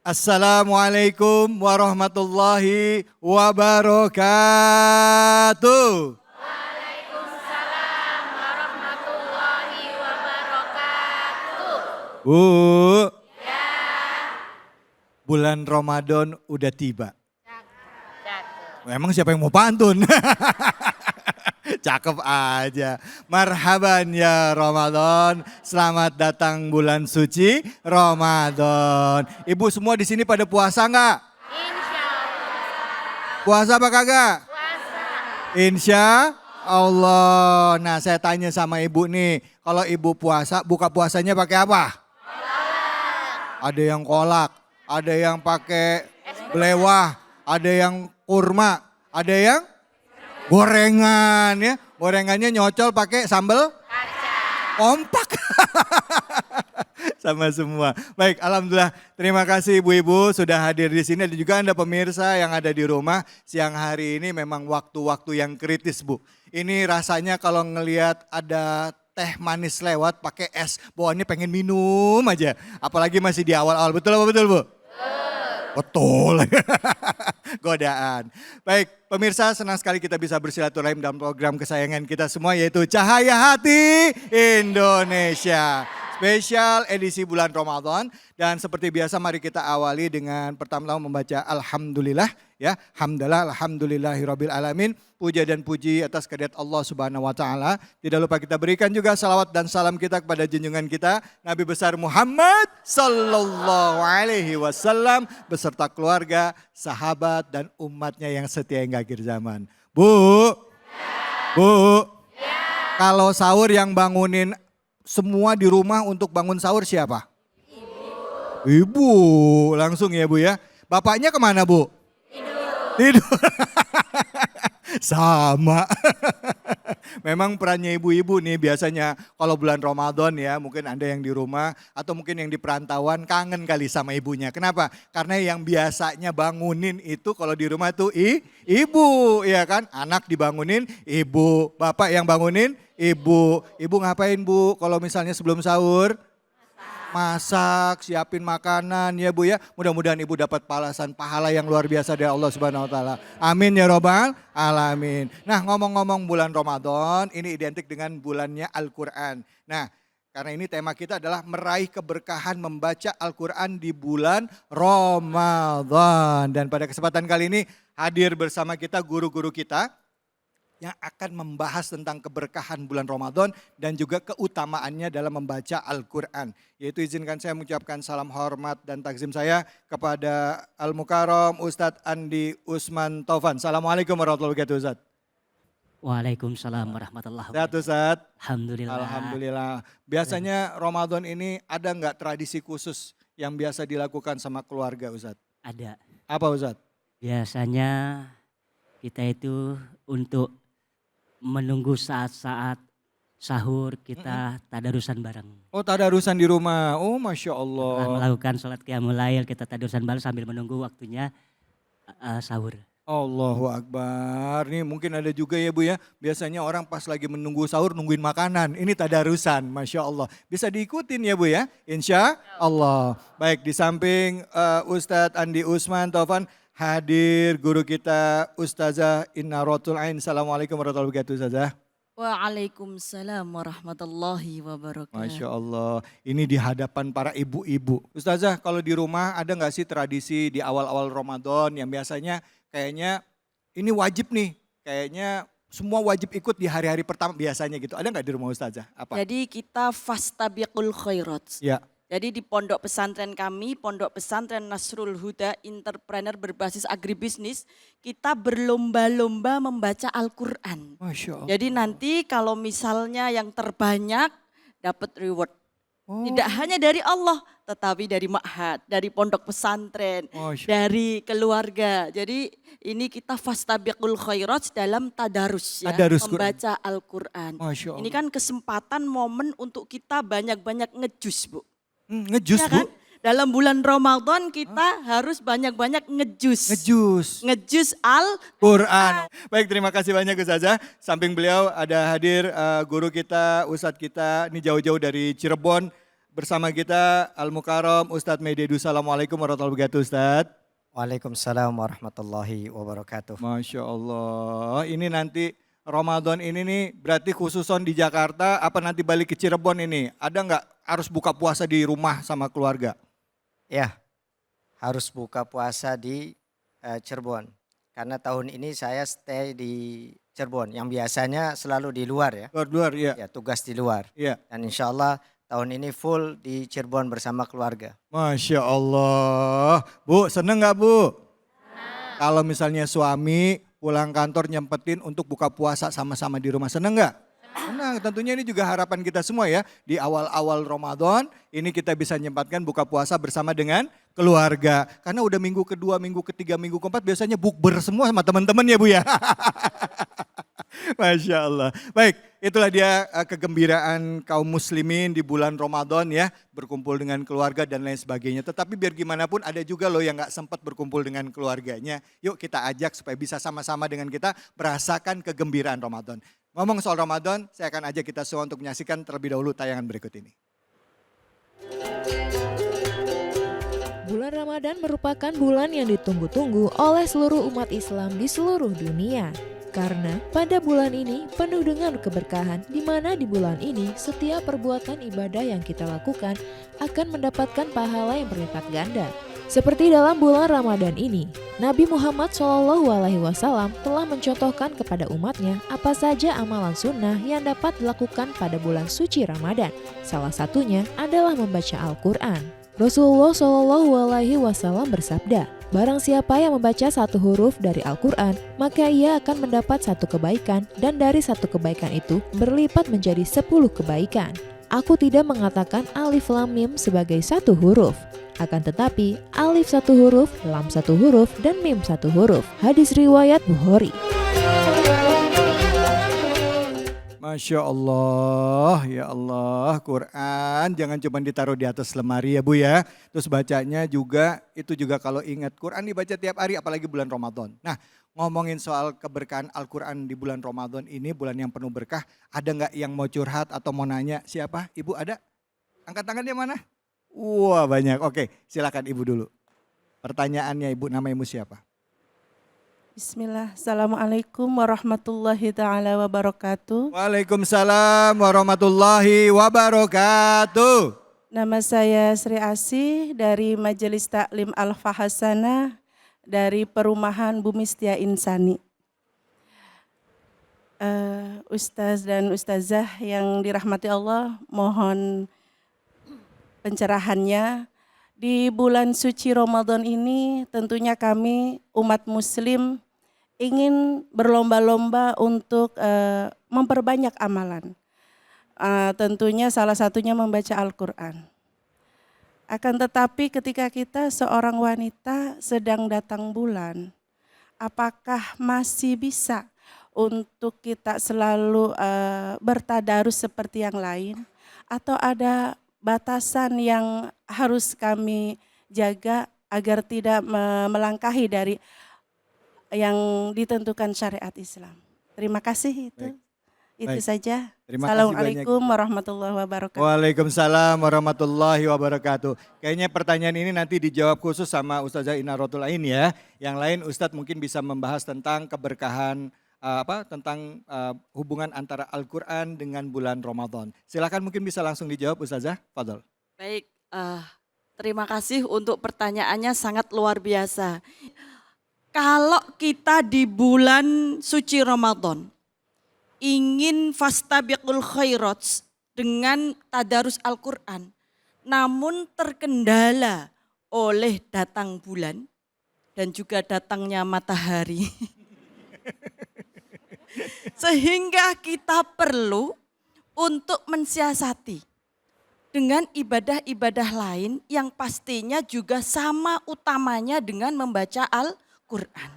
Assalamualaikum warahmatullahi wabarakatuh. Waalaikumsalam warahmatullahi wabarakatuh. Bu, Ya, bulan Ramadan udah tiba. cakep. Emang siapa yang mau pantun? Cakep aja. Marhaban ya Ramadan. Selamat datang bulan suci Ramadan. Ibu semua di sini pada puasa nggak? Insya Allah Puasa apa kagak? puasa. Insya Allah. Nah saya tanya sama ibu nih. Kalau ibu puasa, buka puasanya pakai apa? Ada yang kolak, ada yang pakai belewah, ada yang kurma, ada yang gorengan ya. Gorengannya nyocol pakai sambal kompak. Sama semua. Baik, alhamdulillah. Terima kasih ibu-ibu sudah hadir di sini. Dan juga Anda pemirsa yang ada di rumah. Siang hari ini memang waktu-waktu yang kritis, Bu. Ini rasanya kalau ngelihat ada teh manis lewat pakai es, bawaannya pengen minum aja. Apalagi masih di awal-awal. Betul apa betul, Bu? Betul. Godaan. Baik, pemirsa senang sekali kita bisa bersilaturahim dalam program kesayangan kita semua yaitu Cahaya Hati Indonesia. Spesial edisi bulan Ramadan dan seperti biasa mari kita awali dengan pertama-tama membaca Alhamdulillah ya. Hamdalah alhamdulillahirabbil alamin. Puja dan puji atas kehadirat Allah Subhanahu wa taala. Tidak lupa kita berikan juga salawat dan salam kita kepada junjungan kita Nabi besar Muhammad sallallahu alaihi wasallam beserta keluarga, sahabat dan umatnya yang setia hingga akhir zaman. Bu. Bu. Kalau sahur yang bangunin semua di rumah untuk bangun sahur siapa? Ibu. Langsung ya Bu ya. Bapaknya kemana Bu? Tidur. Sama. Memang perannya ibu-ibu nih biasanya kalau bulan Ramadan ya mungkin Anda yang di rumah atau mungkin yang di perantauan kangen kali sama ibunya. Kenapa? Karena yang biasanya bangunin itu kalau di rumah tuh ibu ya kan. Anak dibangunin ibu, bapak yang bangunin ibu. Ibu ngapain Bu kalau misalnya sebelum sahur? Masak, siapin makanan ya Bu ya. Mudah-mudahan Ibu dapat balasan pahala yang luar biasa dari Allah Subhanahu wa taala. Amin ya robbal alamin. Nah, ngomong-ngomong bulan Ramadan, ini identik dengan bulannya Al-Qur'an. Nah, karena ini tema kita adalah meraih keberkahan membaca Al-Qur'an di bulan Ramadan. Dan pada kesempatan kali ini hadir bersama kita guru-guru kita yang akan membahas tentang keberkahan bulan Ramadan dan juga keutamaannya dalam membaca Al-Quran. Yaitu izinkan saya mengucapkan salam hormat dan takzim saya kepada Al-Mukarram Ustadz Andi Usman Taufan. Assalamualaikum warahmatullahi wabarakatuh Ustadz. Waalaikumsalam warahmatullahi Sehat wabarakatuh. Ustadz? Alhamdulillah. Alhamdulillah. Biasanya Ramadan ini ada nggak tradisi khusus yang biasa dilakukan sama keluarga Ustadz? Ada. Apa Ustadz? Biasanya kita itu untuk menunggu saat-saat sahur kita tadarusan bareng. Oh tadarusan di rumah, oh Masya Allah. Setelah melakukan sholat qiyamul lail kita tadarusan bareng sambil menunggu waktunya sahur. Allahu Akbar. Nih mungkin ada juga ya Bu ya. Biasanya orang pas lagi menunggu sahur nungguin makanan. Ini tadarusan, Masya Allah. Bisa diikutin ya Bu ya, Insya Allah. Baik di samping Ustadz Andi Usman Taufan hadir guru kita Ustazah Inna Rotul Ain. Assalamualaikum warahmatullahi wabarakatuh Ustazah. Waalaikumsalam warahmatullahi wabarakatuh. Masya Allah, ini di hadapan para ibu-ibu. Ustazah kalau di rumah ada nggak sih tradisi di awal-awal Ramadan yang biasanya kayaknya ini wajib nih, kayaknya semua wajib ikut di hari-hari pertama biasanya gitu. Ada nggak di rumah Ustazah? Apa? Jadi kita fastabiqul khairat. Ya. Jadi di pondok pesantren kami, Pondok Pesantren Nasrul Huda, entrepreneur berbasis agribisnis, kita berlomba-lomba membaca Al-Quran. Masya Allah. Jadi nanti kalau misalnya yang terbanyak dapat reward. Oh. Tidak hanya dari Allah, tetapi dari ma'had, dari pondok pesantren, Masya dari keluarga. Jadi ini kita fastabiqul khairat dalam tadarus ya, Tadarus Quran. membaca Al-Quran. Masya Allah. Ini kan kesempatan momen untuk kita banyak-banyak ngejus Bu. Ngejus Ya Bu? kan? Dalam bulan Ramadan kita harus banyak-banyak ngejus. Ngejus. Ngejus Al Quran. Baik terima kasih banyak Ustazah. Samping beliau ada hadir guru kita, Ustadz kita ini jauh-jauh dari Cirebon. bersama kita Al-Mukarram Ustadz Mededu. Assalamualaikum warahmatullahi wabarakatuh Ustadz. Waalaikumsalam warahmatullahi wabarakatuh. Masya Allah, ini nanti Ramadan ini nih berarti khususon di Jakarta apa nanti balik ke Cirebon ini? Ada nggak harus buka puasa di rumah sama keluarga? Ya, harus buka puasa di Cirebon. Karena tahun ini saya stay di Cirebon, yang biasanya selalu di luar ya. Luar, iya. Ya, tugas di luar. Iya. Dan insya Allah tahun ini full di Cirebon bersama keluarga. Masya Allah. Bu, seneng nggak Bu? Kalau misalnya suami pulang kantor nyempetin untuk buka puasa sama-sama di rumah, seneng nggak? Senang, tentunya ini juga harapan kita semua ya. Di awal-awal Ramadan ini kita bisa nyempatkan buka puasa bersama dengan keluarga. Karena udah minggu kedua, minggu ketiga, minggu keempat biasanya bukber semua sama teman-teman ya Bu ya. Masya Allah. Baik, itulah dia kegembiraan kaum muslimin di bulan Ramadan ya. Berkumpul dengan keluarga dan lain sebagainya. Tetapi biar gimana pun ada juga loh yang gak sempat berkumpul dengan keluarganya. Yuk kita ajak supaya bisa sama-sama dengan kita merasakan kegembiraan Ramadan. Ngomong soal Ramadan, saya akan ajak kita semua untuk menyaksikan terlebih dahulu tayangan berikut ini. Bulan Ramadan merupakan bulan yang ditunggu-tunggu oleh seluruh umat Islam di seluruh dunia. Karena pada bulan ini penuh dengan keberkahan, di mana di bulan ini setiap perbuatan ibadah yang kita lakukan akan mendapatkan pahala yang berlipat ganda. Seperti dalam bulan Ramadan ini, Nabi Muhammad SAW telah mencontohkan kepada umatnya apa saja amalan sunnah yang dapat dilakukan pada bulan suci Ramadan. Salah satunya adalah membaca Al-Quran. Rasulullah SAW bersabda, barang siapa yang membaca satu huruf dari Al-Quran, maka ia akan mendapat satu kebaikan, dan dari satu kebaikan itu berlipat menjadi 10 kebaikan. Aku tidak mengatakan alif lam mim sebagai satu huruf. Akan tetapi, alif satu huruf, lam satu huruf, dan mim satu huruf. Hadis riwayat Bukhari. Masya Allah, ya Allah, Quran jangan cuma ditaruh di atas lemari ya Bu ya. Terus bacanya juga, itu juga kalau ingat Quran dibaca tiap hari apalagi bulan Ramadan. Nah ngomongin soal keberkahan Al-Quran di bulan Ramadan ini, bulan yang penuh berkah. Ada nggak yang mau curhat atau mau nanya? Siapa? Ibu ada? Angkat tangannya mana? Wah banyak, oke silakan Ibu dulu. Pertanyaannya Ibu, nama Ibu siapa? Bismillah, Assalamualaikum warahmatullahi ta'ala wabarakatuh. Waalaikumsalam warahmatullahi wabarakatuh. Nama saya Sri Asih dari Majelis Taklim Al-Fahasana dari Perumahan Bumi Setia Insani. Ustaz dan Ustazah yang dirahmati Allah, mohon pencerahannya. Di bulan suci Ramadan ini tentunya kami umat muslim ingin berlomba-lomba untuk memperbanyak amalan. Tentunya salah satunya membaca Al-Quran. Akan tetapi ketika kita seorang wanita sedang datang bulan, apakah masih bisa untuk kita selalu bertadarus seperti yang lain? Atau ada batasan yang harus kami jaga agar tidak melangkahi dari yang ditentukan syariat Islam? Terima kasih itu. Baik. Itu Baik. saja. Terima kasih Assalamualaikum warahmatullahi wabarakatuh. Waalaikumsalam warahmatullahi wabarakatuh. Kayaknya pertanyaan ini nanti dijawab khusus sama Ustazah Inaratul Ain ya. Yang lain Ustadz mungkin bisa membahas tentang keberkahan tentang hubungan antara Al-Quran dengan bulan Ramadan. Silakan mungkin bisa langsung dijawab Ustazah, Fadol. Baik, terima kasih untuk pertanyaannya sangat luar biasa. Kalau kita di bulan suci Ramadan ingin fastabiqul khairat dengan tadarus Al-Quran, namun terkendala oleh datang bulan dan juga datangnya matahari. Sehingga kita perlu untuk mensiasati dengan ibadah-ibadah lain yang pastinya juga sama utamanya dengan membaca Al-Quran.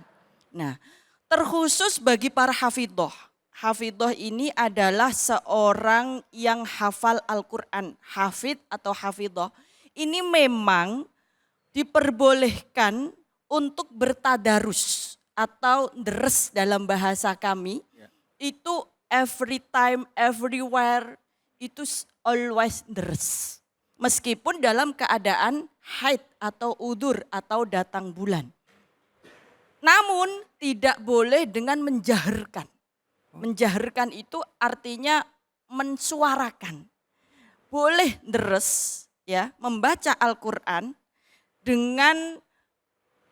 Nah, terkhusus bagi para hafidhoh. Hafidhoh ini adalah seorang yang hafal Al-Quran. Hafid atau hafidhoh ini memang diperbolehkan untuk bertadarus atau deres dalam bahasa kami. Itu every time, everywhere, itu always deres. meskipun dalam keadaan haid atau udur atau datang bulan. Namun tidak boleh dengan menjaharkan. Menjaharkan itu artinya mensuarakan. Boleh deres ya, membaca Al-Qur'an dengan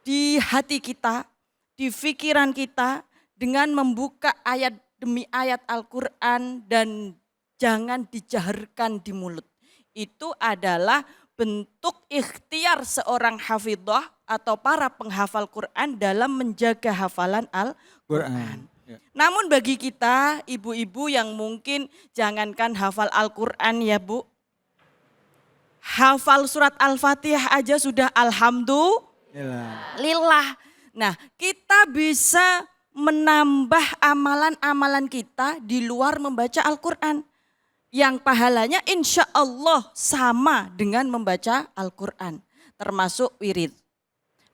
di hati kita, di pikiran kita, dengan membuka ayat demi ayat Al-Qur'an dan jangan dijaharkan di mulut. Itu adalah bentuk ikhtiar seorang hafidhah atau para penghafal Quran dalam menjaga hafalan Al-Quran. Namun bagi kita ibu-ibu yang mungkin jangankan hafal Al-Quran ya Bu, hafal surat Al-Fatihah aja sudah alhamdulillah. Nah, kita bisa menambah amalan-amalan kita di luar membaca Al-Quran. Yang pahalanya insya Allah sama dengan membaca Al-Quran. Termasuk wirid.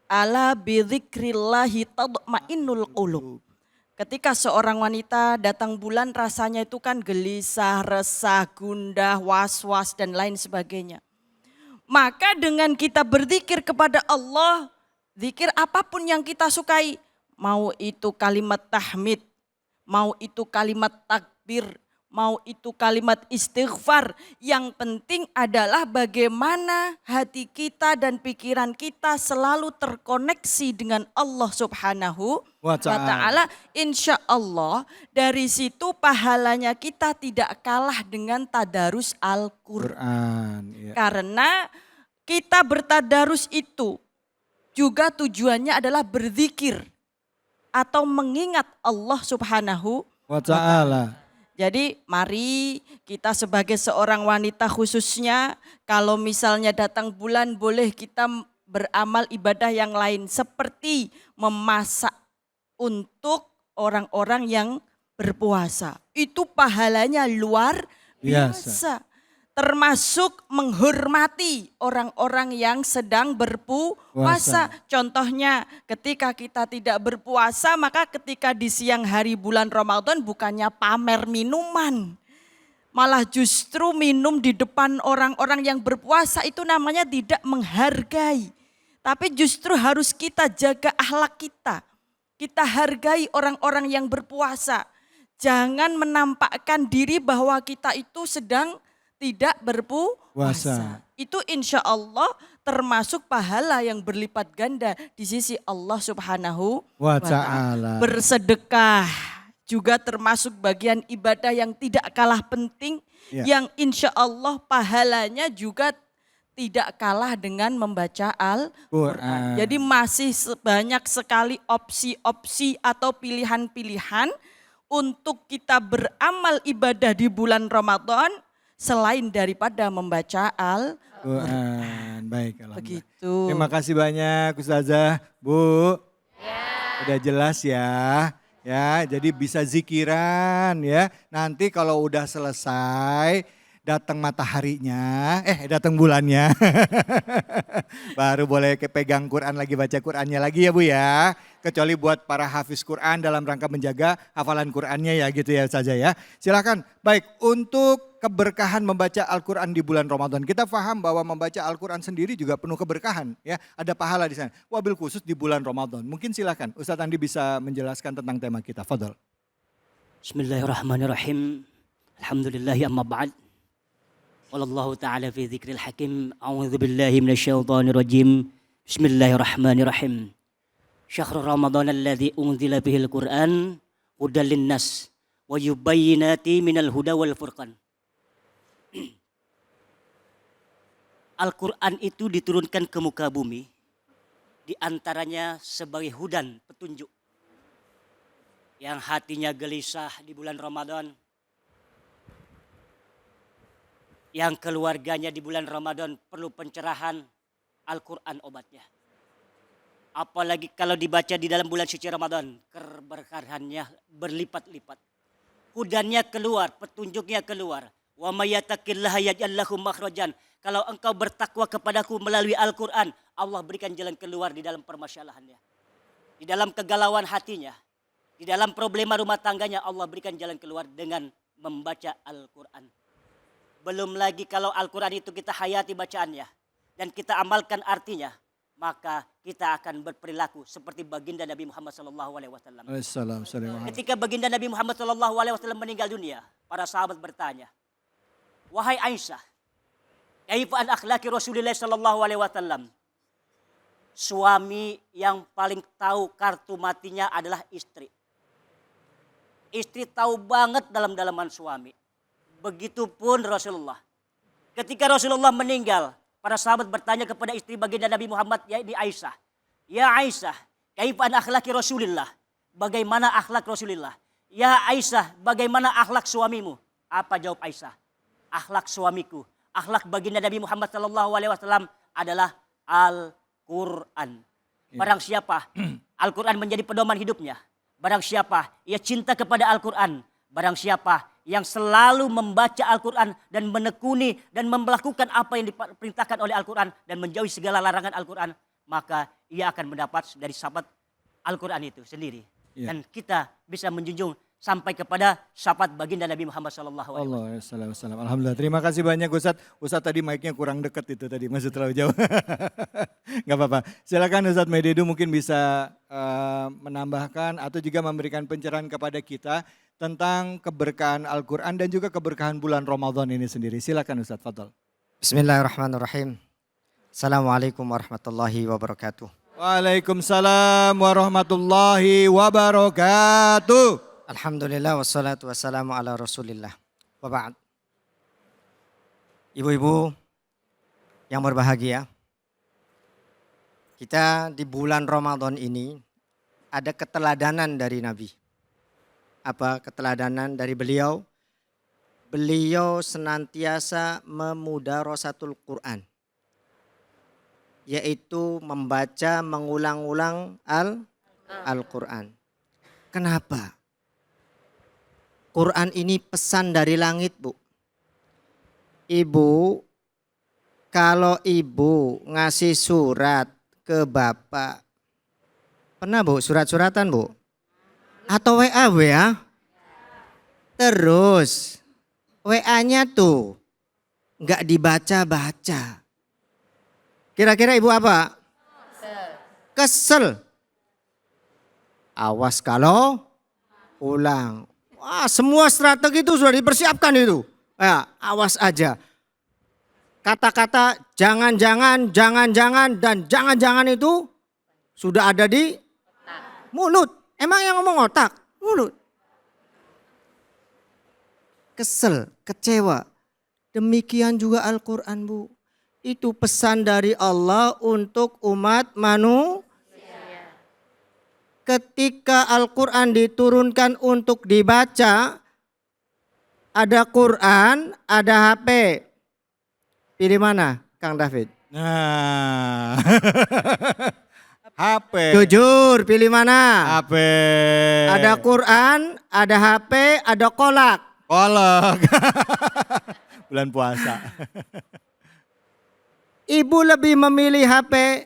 Ala bidzikrillahi tadma'innul qulub. Ketika seorang wanita datang bulan rasanya itu kan gelisah, resah, gundah, was-was dan lain sebagainya. Maka dengan kita berzikir kepada Allah, zikir apapun yang kita sukai. Mau itu kalimat tahmid, mau itu kalimat takbir, mau itu kalimat istighfar. Yang penting adalah bagaimana hati kita dan pikiran kita selalu terkoneksi dengan Allah Subhanahu wa ta'ala. Insya Allah dari situ pahalanya kita tidak kalah dengan tadarus Al-Quran. Karena kita bertadarus itu juga tujuannya adalah berzikir atau mengingat Allah Subhanahu wa ta'ala. Jadi mari kita sebagai seorang wanita khususnya kalau misalnya datang bulan boleh kita beramal ibadah yang lain seperti memasak untuk orang-orang yang berpuasa. Itu pahalanya luar biasa. Termasuk menghormati orang-orang yang sedang berpuasa. Contohnya ketika kita tidak berpuasa maka ketika di siang hari bulan Ramadan bukannya pamer minuman. Malah justru minum di depan orang-orang yang berpuasa itu namanya tidak menghargai. Tapi justru harus kita jaga akhlak kita. Kita hargai orang-orang yang berpuasa. Jangan menampakkan diri bahwa kita itu sedang tidak berpuasa. Itu insya Allah termasuk pahala yang berlipat ganda di sisi Allah Subhanahu wa ta'ala. Bersedekah juga termasuk bagian ibadah yang tidak kalah penting. Yang insya Allah pahalanya juga tidak kalah dengan membaca Al-Quran. Jadi masih banyak sekali opsi-opsi atau pilihan-pilihan untuk kita beramal ibadah di bulan Ramadan selain daripada membaca Al-Quran. Baik, begitu. Terima kasih banyak Ustazah, Bu. Udah jelas ya. Ya, jadi bisa zikiran ya. Nanti kalau udah selesai datang mataharinya, datang bulannya. Baru boleh pegang Quran lagi, baca Qurannya lagi ya Bu ya. Kecuali buat para hafiz Quran dalam rangka menjaga hafalan Qurannya ya gitu ya saja ya. Silakan. Baik, untuk keberkahan membaca Al-Quran di bulan Ramadan. Kita paham bahwa membaca Al-Quran sendiri juga penuh keberkahan ya. Ada pahala di sana. Wabil khusus di bulan Ramadan. Mungkin silakan Ustadz Andi bisa menjelaskan tentang tema kita. Fadol. Bismillahirrahmanirrahim. Alhamdulillahi amma ba'd. Wallahu ta'ala fi dzikril hakim. A'udzu billahi minasyaitonir rajim. Bismillahirrahmanirrahim. Syahrul Ramadan alladzi unzila bihil Qur'an hudal linnas wa yubayyinati minal huda wal furqan. Al-Quran itu diturunkan ke muka bumi, di antaranya sebagai hudan, petunjuk. Yang hatinya gelisah di bulan Ramadan, yang keluarganya di bulan Ramadan perlu pencerahan, Al-Quran obatnya. Apalagi kalau dibaca di dalam bulan suci Ramadan, keberkahannya berlipat-lipat. Hudannya keluar, petunjuknya keluar. Wa may yattaqillaha yaj'al lahu makhrajan. Kalau engkau bertakwa kepadaku melalui Al-Quran, Allah berikan jalan keluar di dalam permasalahannya. Di dalam kegalauan hatinya, di dalam problema rumah tangganya, Allah berikan jalan keluar dengan membaca Al-Quran. Belum lagi kalau Al-Quran itu kita hayati bacaannya dan kita amalkan artinya, maka kita akan berperilaku seperti baginda Nabi Muhammad SAW. Assalamualaikum. Ketika baginda Nabi Muhammad SAW meninggal dunia, para sahabat bertanya, wahai Aisyah, kaifa an akhlaki Rasulullah SAW? Suami yang paling tahu kartu matinya adalah istri. Istri tahu banget dalam-dalaman suami. Begitupun Rasulullah. Ketika Rasulullah meninggal, para sahabat bertanya kepada istri baginda Nabi Muhammad, yaitu Aisyah. Ya Aisyah, kaifa an akhlaki Rasulillah? Bagaimana akhlak Rasulullah? Ya Aisyah, bagaimana akhlak suamimu? Apa jawab Aisyah? Akhlak suamiku, akhlak baginda Nabi Muhammad SAW adalah Al-Quran. Barang siapa Al-Quran menjadi pedoman hidupnya, barang siapa ia cinta kepada Al-Quran, barang siapa yang selalu membaca Al-Quran dan menekuni dan melakukan apa yang diperintahkan oleh Al-Quran dan menjauhi segala larangan Al-Quran, maka ia akan mendapat dari syafaat Al-Quran itu sendiri. Ya. Dan kita bisa menjunjung sampai kepada syafaat baginda Nabi Muhammad SAW. Alhamdulillah. Terima kasih banyak Ustadz. Ustadz tadi mic-nya kurang dekat itu tadi, masih terlalu jauh. Gak apa-apa. Silakan Ustadz Mededu mungkin bisa menambahkan atau juga memberikan pencerahan kepada kita tentang keberkahan Al-Quran dan juga keberkahan bulan Ramadan ini sendiri. Silakan Ustadz, fadhol. Bismillahirrahmanirrahim. Assalamualaikum warahmatullahi wabarakatuh. Waalaikumsalam warahmatullahi wabarakatuh. Alhamdulillah wassalatu wassalamu ala rasulillah. Wa ba'd. Ibu-ibu yang berbahagia, kita di bulan Ramadan ini ada keteladanan dari Nabi. Apa keteladanan dari beliau? Beliau senantiasa memudarasatul Quran, yaitu membaca mengulang-ulang Al-Quran. Kenapa? Quran ini pesan dari langit, Bu. Ibu, kalau ibu ngasih surat ke bapak, pernah Bu surat-suratan Bu? Atau WA? Terus WA-nya tuh nggak dibaca-baca. Kira-kira ibu apa? Kesel. Awas kalau ulang. Wah, semua strategi itu sudah dipersiapkan itu. Ya, awas aja. Kata-kata jangan-jangan, jangan-jangan, dan jangan-jangan itu sudah ada di mulut. Emang yang ngomong otak? Mulut. Kesel, kecewa. Demikian juga Al-Quran, Bu. Itu pesan dari Allah untuk umat manusia. Ketika Al-Quran diturunkan untuk dibaca, ada Quran, ada HP. Pilih mana, Kang David? Nah, HP. Jujur, pilih mana? HP. Ada Quran, ada HP, ada kolak. Kolak. Bulan puasa. Ibu lebih memilih HP.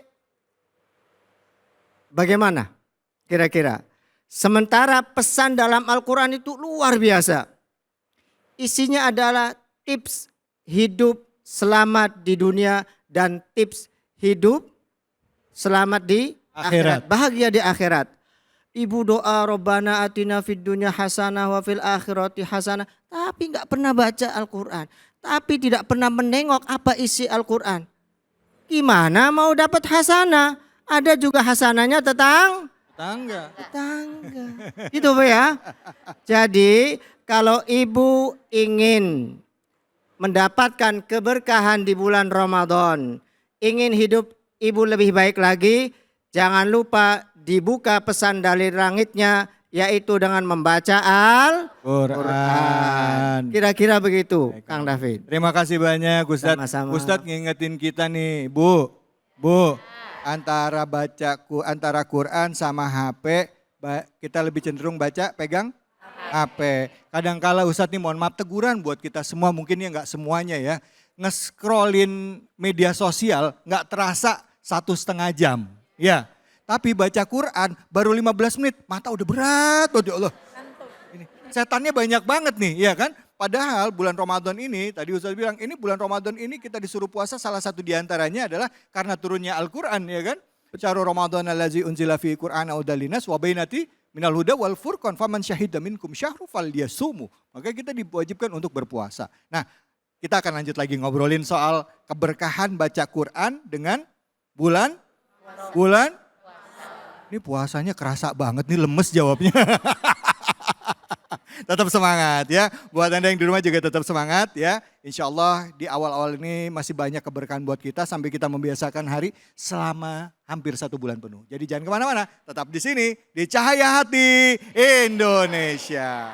Bagaimana? Kira-kira. Sementara pesan dalam Al-Quran itu luar biasa. Isinya adalah tips hidup selamat di dunia dan tips hidup selamat di akhirat. Bahagia di akhirat. Ibu doa Rabbana atina fid dunya hasanah wa fil akhirati hasanah. Tapi gak pernah baca Al-Quran. Tapi tidak pernah menengok apa isi Al-Quran. Gimana mau dapat hasanah? Ada juga hasanahnya tetangga. Gitu Bu ya. Jadi kalau ibu ingin mendapatkan keberkahan di bulan Ramadan, ingin hidup ibu lebih baik lagi, jangan lupa dibuka pesan dari langitnya, yaitu dengan membaca Al-Quran. Kira-kira begitu, Kang David. Terima kasih banyak Ustadz. Sama-sama. Ustadz ngingetin kita nih, Bu, antara antara Quran sama HP, kita lebih cenderung pegang HP. Kadangkala Ustadz nih mohon maaf teguran buat kita semua, mungkin ya nggak semuanya ya. Nge-scrollin media sosial nggak terasa 1,5 jam. Ya, tapi baca Quran baru 15 menit, mata udah berat. Oh ya Allah. Ini, setannya banyak banget nih, ya kan? Padahal bulan Ramadan ini, tadi Ustaz bilang, ini bulan Ramadan ini kita disuruh puasa, salah satu diantaranya adalah karena turunnya Al-Quran, ya kan? Syahrul Ramadan allazi unzila fi Qur'ana hudan linnas wa bainati minal huda wal furqan faman syahida minkum syahru falyasumu. Maka kita diwajibkan untuk berpuasa. Nah, kita akan lanjut lagi ngobrolin soal keberkahan baca Quran dengan bulan ini puasanya kerasa banget nih, lemes jawabnya. Tetap semangat ya. Buat Anda yang di rumah juga tetap semangat ya. Insya Allah di awal-awal ini masih banyak keberkahan buat kita sampai kita membiasakan hari selama hampir 1 bulan penuh. Jadi jangan kemana-mana, tetap di sini di Cahaya Hati Indonesia.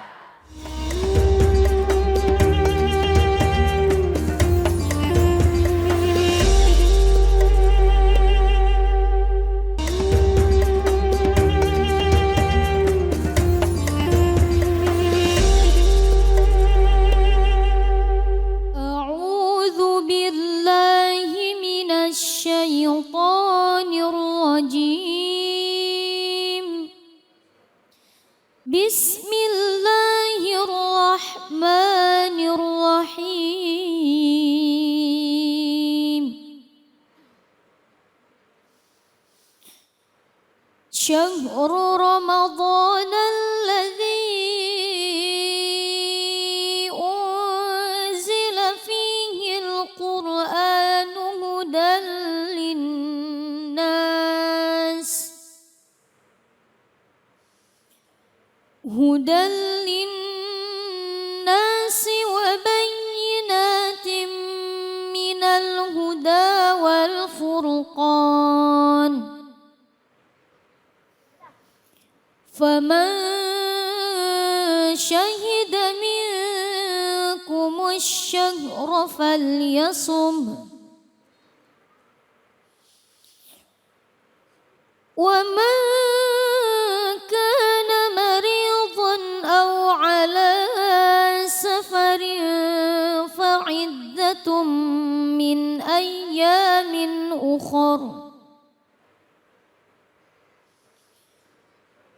أعوذ بالله من الشيطان الرجيم بسم الله الرحمن الرحيم شهر رمضان الذي أنزل فيه القرآن هدى للناس وبينات من الهدى والفرقان فمن شهد منكم الشهر فليصم ومن كان مريضا أو على سفر فعدة من أيام أخر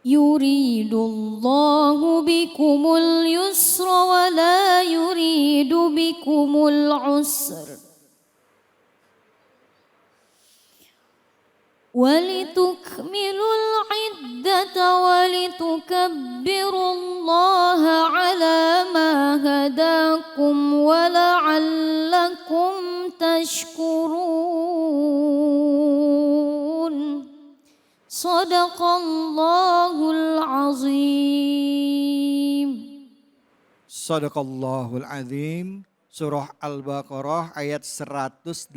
يريد الله بكم اليسر ولا يريد بكم العسر ولتكملوا العدة ولتكبروا الله على ما هداكم ولعلكم تشكرون Sadaqallahul azim. Sadaqallahul azim. Surah Al-Baqarah ayat 185.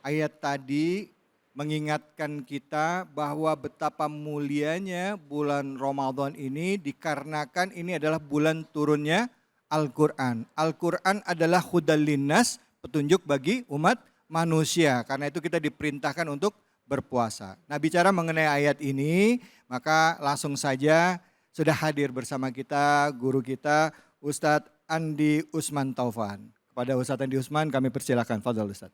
Ayat tadi mengingatkan kita bahwa betapa mulianya bulan Ramadan ini dikarenakan ini adalah bulan turunnya Al-Quran. Al-Quran adalah hudal linnas, petunjuk bagi umat manusia. Karena itu kita diperintahkan untuk berpuasa. Nah, bicara mengenai ayat ini, maka langsung saja sudah hadir bersama kita guru kita Ustadz Andi Usman Taufan. Kepada Ustadz Andi Usman kami persilakan. Fadhal Ustadz.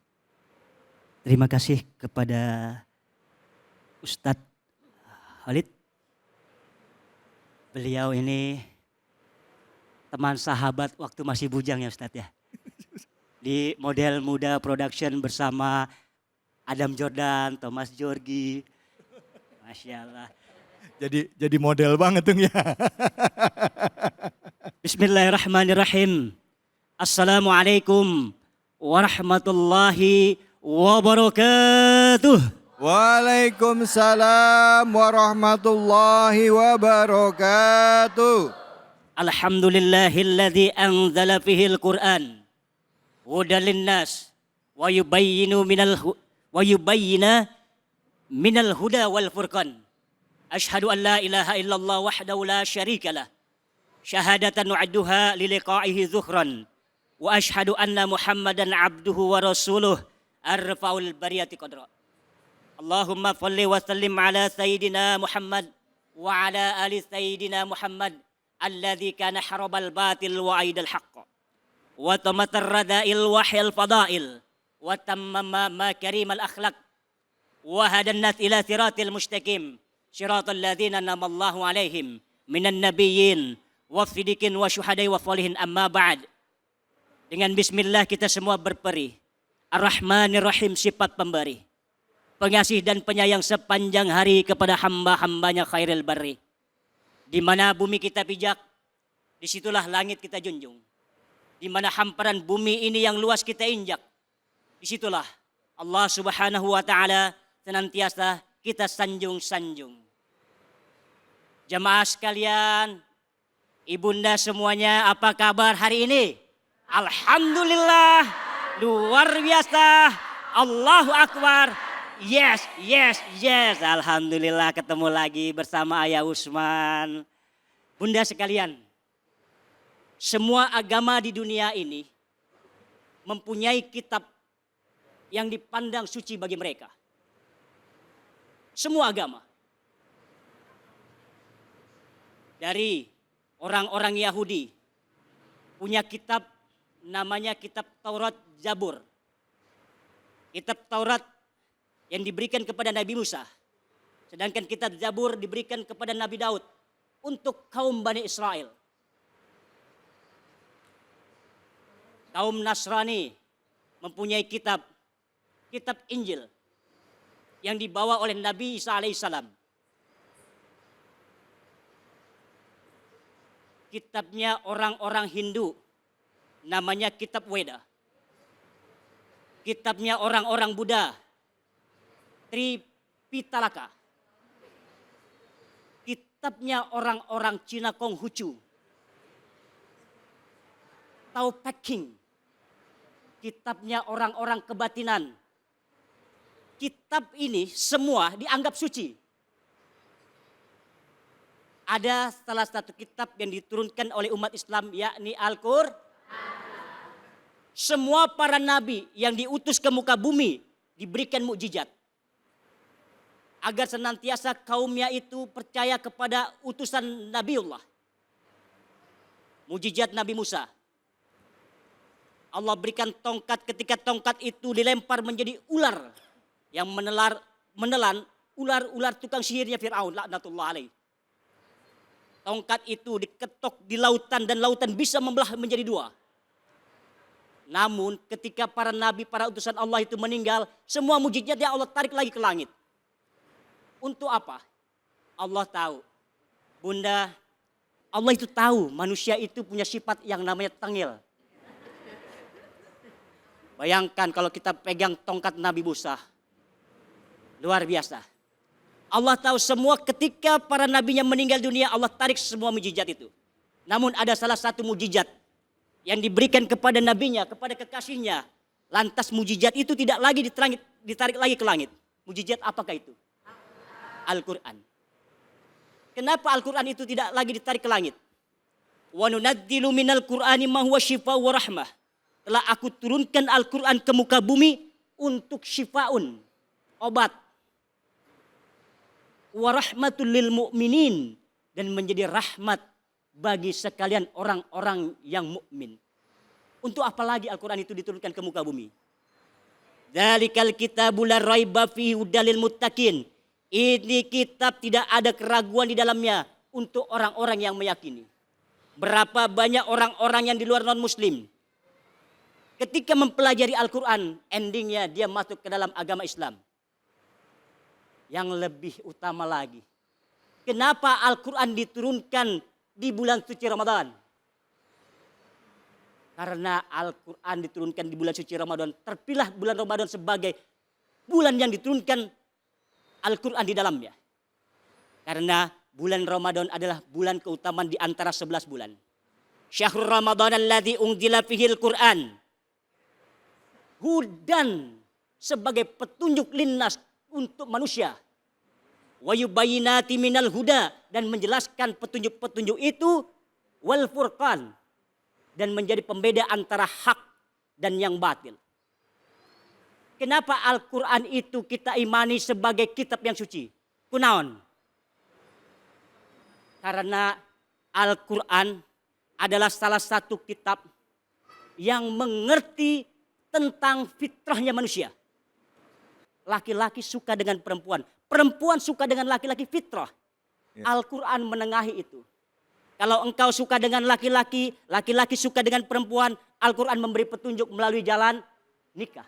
Terima kasih kepada Ustadz Khalid. Beliau ini teman sahabat waktu masih bujang ya Ustadz ya. Di Model Muda Production bersama Adam Jordan, Thomas Jorgi. Masya Allah. Jadi model banget tuh ya. Bismillahirrahmanirrahim. Assalamualaikum warahmatullahi wabarakatuh. Waalaikumsalam warahmatullahi wabarakatuh. Alhamdulillahilladzi anzala fihil Qur'an hudan linnas wa yubayyinu minal huda wal furqan. Ashhadu an la ilaha illallah wahdahu la syarika lah. Syahadatan nu'adduha liliqa'ihi zuhran. Wa ashhadu anna Muhammadan abduhu wa rasuluh arfa'ul bariyati qadra. Allahumma salli wa sallim ala sayyidina Muhammad wa ala ali sayyidina Muhammad alladzi kana harabal batil wa aidal haqq wa tamatar radail wahyal fadail wa tammama makarimal akhlaq wa hadan nas ila siratil mustaqim siratal ladzina namallahu alaihim minan nabiyyin wafidikin wa syuhadai wa falihin amma ba'd. Dengan bismillah kita semua berperi. Ar-Rahmanir Rahim, sifat pemberi. Pengasih dan penyayang sepanjang hari kepada hamba-hambanya khairil barri. Di mana bumi kita pijak, disitulah langit kita junjung. Di mana hamparan bumi ini yang luas kita injak, disitulah Allah Subhanahu wa Ta'ala senantiasa kita sanjung-sanjung. Jemaah sekalian, ibunda semuanya, apa kabar hari ini? Alhamdulillah, luar biasa, Allahu Akbar. Yes, yes, yes. Alhamdulillah ketemu lagi bersama Ayah Usman. Bunda sekalian, semua agama di dunia ini mempunyai kitab yang dipandang suci bagi mereka. Semua agama. Dari orang-orang Yahudi punya kitab namanya kitab Taurat Zabur. Kitab Taurat yang diberikan kepada Nabi Musa. Sedangkan kitab Zabur diberikan kepada Nabi Daud untuk kaum Bani Israel. Kaum Nasrani mempunyai kitab Injil yang dibawa oleh Nabi Isa alaihissalam. Kitabnya orang-orang Hindu namanya kitab Weda. Kitabnya orang-orang Buddha Tripitaka. Kitabnya orang-orang Cina Konghucu Tao Peking. Kitabnya orang-orang kebatinan. Kitab ini semua dianggap suci. Ada salah satu kitab yang diturunkan oleh umat Islam, yakni Al-Qur'an. Semua para nabi yang diutus ke muka bumi diberikan mukjizat. Agar senantiasa kaumnya itu percaya kepada utusan Nabiullah. Mukjizat Nabi Musa. Allah berikan tongkat, ketika tongkat itu dilempar menjadi ular yang menelan ular-ular tukang sihirnya Fir'aun laknatullah alaih. Tongkat itu diketok di lautan dan lautan bisa membelah menjadi dua. Namun ketika para nabi, para utusan Allah itu meninggal, semua mukjizatnya Allah tarik lagi ke langit. Untuk apa? Allah tahu. Bunda, Allah itu tahu manusia itu punya sifat yang namanya tengil. Bayangkan kalau kita pegang tongkat Nabi Musa. Luar biasa. Allah tahu semua ketika para nabinya meninggal dunia, Allah tarik semua mukjizat itu. Namun ada salah satu mukjizat yang diberikan kepada nabinya, kepada kekasihnya. Lantas mukjizat itu tidak lagi ditarik lagi ke langit. Mukjizat apakah itu? Al-Quran. Kenapa Al-Quran itu tidak lagi ditarik ke langit? Wa nunazzilu minal Qur'ani ma huwa syifaa wa rahmah. Telah aku turunkan Al-Quran ke muka bumi untuk syifaun, obat. Wa rahmatul lil mu'minin, dan menjadi rahmat bagi sekalian orang-orang yang mukmin. Untuk apa lagi Al-Quran itu diturunkan ke muka bumi? Dzalikal kitabul la raiba fihi hudalil muttaqin. Ini kitab tidak ada keraguan di dalamnya untuk orang-orang yang meyakini. Berapa banyak orang-orang yang di luar non-muslim ketika mempelajari Al-Quran, endingnya dia masuk ke dalam agama Islam. Yang lebih utama lagi, kenapa Al-Quran diturunkan di bulan suci Ramadan? Karena Al-Quran diturunkan di bulan suci Ramadan, terpilah bulan Ramadan sebagai bulan yang diturunkan Al-Quran di dalamnya. Karena bulan Ramadan adalah bulan keutamaan di antara 11 bulan. Syahrul Ramadan alladzi unzila fihil Quran. Hudan, sebagai petunjuk linnas untuk manusia. Wa yubayyinati minal huda, dan menjelaskan petunjuk-petunjuk itu, wal furqan, dan menjadi pembeda antara hak dan yang batil. Kenapa Al-Quran itu kita imani sebagai kitab yang suci? Kunaon? Karena Al-Quran adalah salah satu kitab yang mengerti tentang fitrahnya manusia. Laki-laki suka dengan perempuan, perempuan suka dengan laki-laki, fitrah. Al-Quran menengahi itu. Kalau engkau suka dengan laki-laki, laki-laki suka dengan perempuan, Al-Quran memberi petunjuk melalui jalan nikah.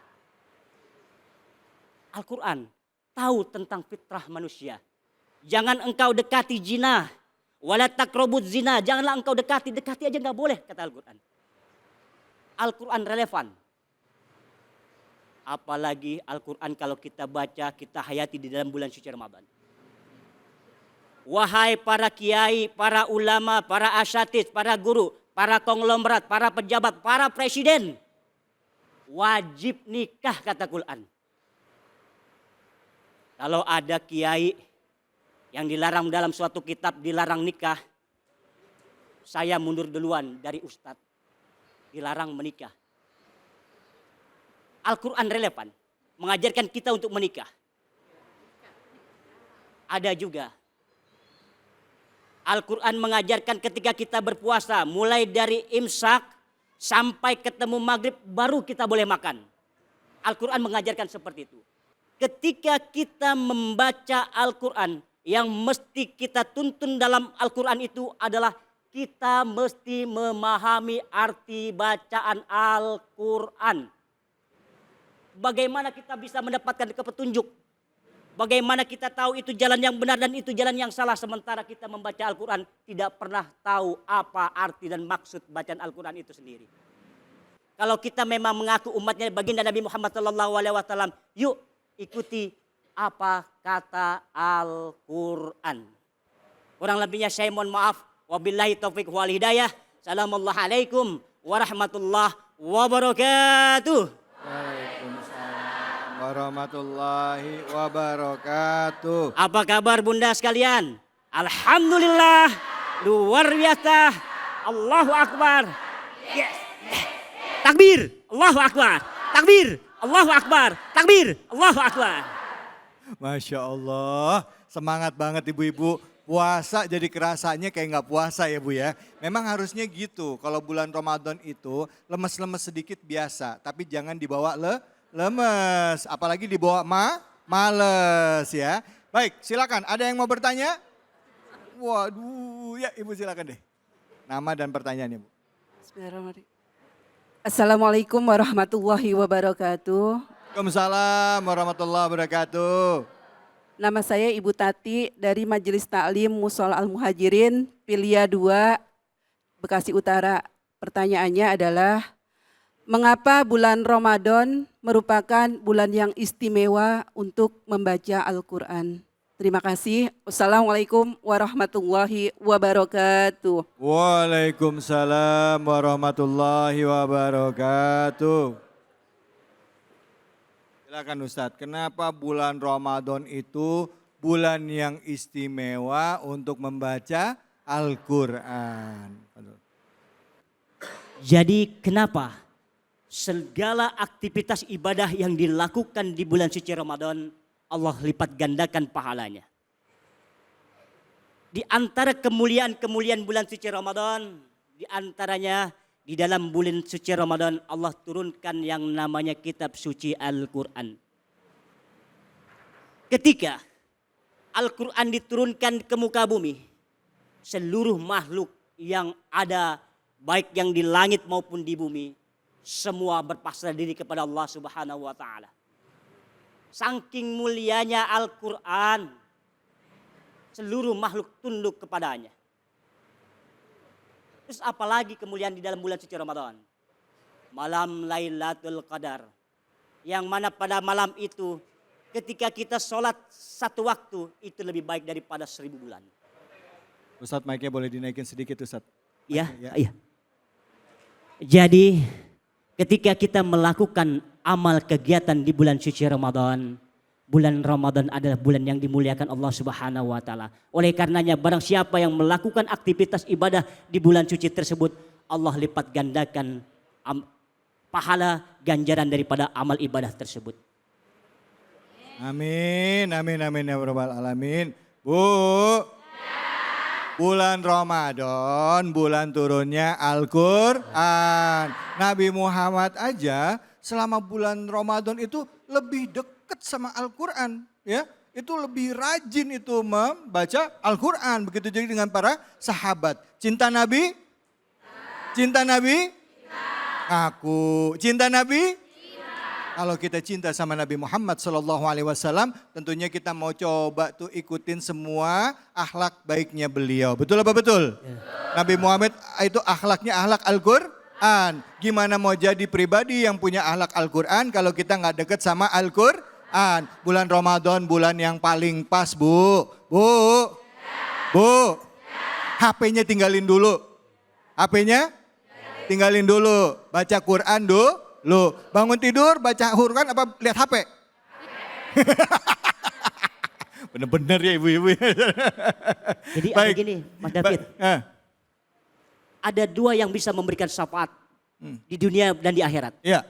Al-Quran tahu tentang fitrah manusia. Jangan engkau dekati zina, wala takrobut zina. Janganlah engkau dekati aja nggak boleh kata Al-Quran. Al-Quran relevan. Apalagi Al-Quran kalau kita baca, kita hayati di dalam bulan suci Ramadan. Wahai para kiai, para ulama, para asatidz, para guru, para konglomerat, para pejabat, para presiden. Wajib nikah kata Quran. Kalau ada kiai yang dilarang dalam suatu kitab dilarang nikah, saya mundur duluan dari ustadz. Dilarang menikah. Al-Quran relevan. Mengajarkan kita untuk menikah. Ada juga. Al-Quran mengajarkan ketika kita berpuasa. Mulai dari imsak sampai ketemu maghrib baru kita boleh makan. Al-Quran mengajarkan seperti itu. Ketika kita membaca Al-Quran. Yang mesti kita tuntun dalam Al-Quran itu adalah kita mesti memahami arti bacaan Al-Quran. Bagaimana kita bisa mendapatkan petunjuk? Bagaimana kita tahu itu jalan yang benar dan itu jalan yang salah sementara kita membaca Al-Quran tidak pernah tahu apa arti dan maksud bacaan Al-Quran itu sendiri. Kalau kita memang mengaku umatnya baginda Nabi Muhammad SAW, yuk ikuti apa kata Al-Quran. Kurang lebihnya saya mohon maaf. Wabillahi taufiq wal hidayah. Assalamualaikum warahmatullahi wabarakatuh. Waalaikumsalam warahmatullahi wabarakatuh. Apa kabar bunda sekalian? Alhamdulillah. Luar biasa. Allahu Akbar. Yes. Takbir. Allahu Akbar. Takbir. Allahu Akbar. Takbir. Allahu Akbar. Masya Allah, semangat banget ibu-ibu. Puasa jadi kerasanya kayak nggak puasa ya Bu ya. Memang harusnya gitu, kalau bulan Ramadan itu lemes-lemes sedikit biasa. Tapi jangan dibawa lemes, apalagi dibawa males ya. Baik, silakan. Ada yang mau bertanya? Waduh, ya Ibu silakan deh. Nama dan pertanyaannya Bu. Bismillahirrahmanirrahim. Assalamualaikum warahmatullahi wabarakatuh. Waalaikumsalam warahmatullahi wabarakatuh. Nama saya Ibu Tati dari Majelis Taklim Mushola Al-Muhajirin, Pilia 2, Bekasi Utara. Pertanyaannya adalah, mengapa bulan Ramadan merupakan bulan yang istimewa untuk membaca Al-Quran? Terima kasih. Wassalamualaikum warahmatullahi wabarakatuh. Waalaikumsalam warahmatullahi wabarakatuh. Silakan Ustadz, kenapa bulan Ramadan itu bulan yang istimewa untuk membaca Al-Quran? Jadi kenapa segala aktivitas ibadah yang dilakukan di bulan suci Ramadan Allah lipat gandakan pahalanya. Di antara kemuliaan-kemuliaan bulan suci Ramadan, di antaranya di dalam bulan suci Ramadan Allah turunkan yang namanya kitab suci Al-Quran. Ketika Al-Quran diturunkan ke muka bumi, seluruh makhluk yang ada baik yang di langit maupun di bumi, semua berpasrah diri kepada Allah Subhanahu wa Ta'ala. Saking mulianya Al-Quran, seluruh makhluk tunduk kepadanya. Terus apalagi kemuliaan di dalam bulan suci Ramadan? Malam Lailatul Qadar. Yang mana pada malam itu ketika kita sholat satu waktu itu lebih baik daripada 1000 bulan. Ustadz mic-nya boleh dinaikin sedikit Ustadz. Iya, Ya. iya. Jadi ketika kita melakukan amal kegiatan di bulan suci Ramadan, bulan Ramadan adalah bulan yang dimuliakan Allah Subhanahu wa Ta'ala. Oleh karenanya barang siapa yang melakukan aktivitas ibadah di bulan suci tersebut, Allah lipat gandakan pahala ganjaran daripada amal ibadah tersebut. Amin, amin, amin ya rabbal alamin. Bu, bulan Ramadan, bulan turunnya Al-Quran. Nabi Muhammad aja selama bulan Ramadan itu lebih dekat sama Al-Quran. Ya, itu lebih rajin itu membaca Al-Quran. Begitu juga dengan para sahabat. Cinta Nabi? Cinta Nabi? Aku. Cinta Nabi? Kalau kita cinta sama Nabi Muhammad SAW, tentunya kita mau coba tuh ikutin semua akhlak baiknya beliau. Betul apa betul? Nabi Muhammad itu akhlaknya akhlak Al-Quran. Gimana mau jadi pribadi yang punya akhlak Al-Quran kalau kita nggak deket sama Al-Quran? Bulan Ramadan bulan yang paling pas, Bu. Bu. HP-nya tinggalin dulu. HP-nya tinggalin dulu. Baca Quran dulu. Bangun tidur baca Quran apa lihat HP? Bener-bener ya ibu-ibu. Jadi ada gini, Mas David. Ada dua yang bisa memberikan syafaat di dunia dan di akhirat. Iya.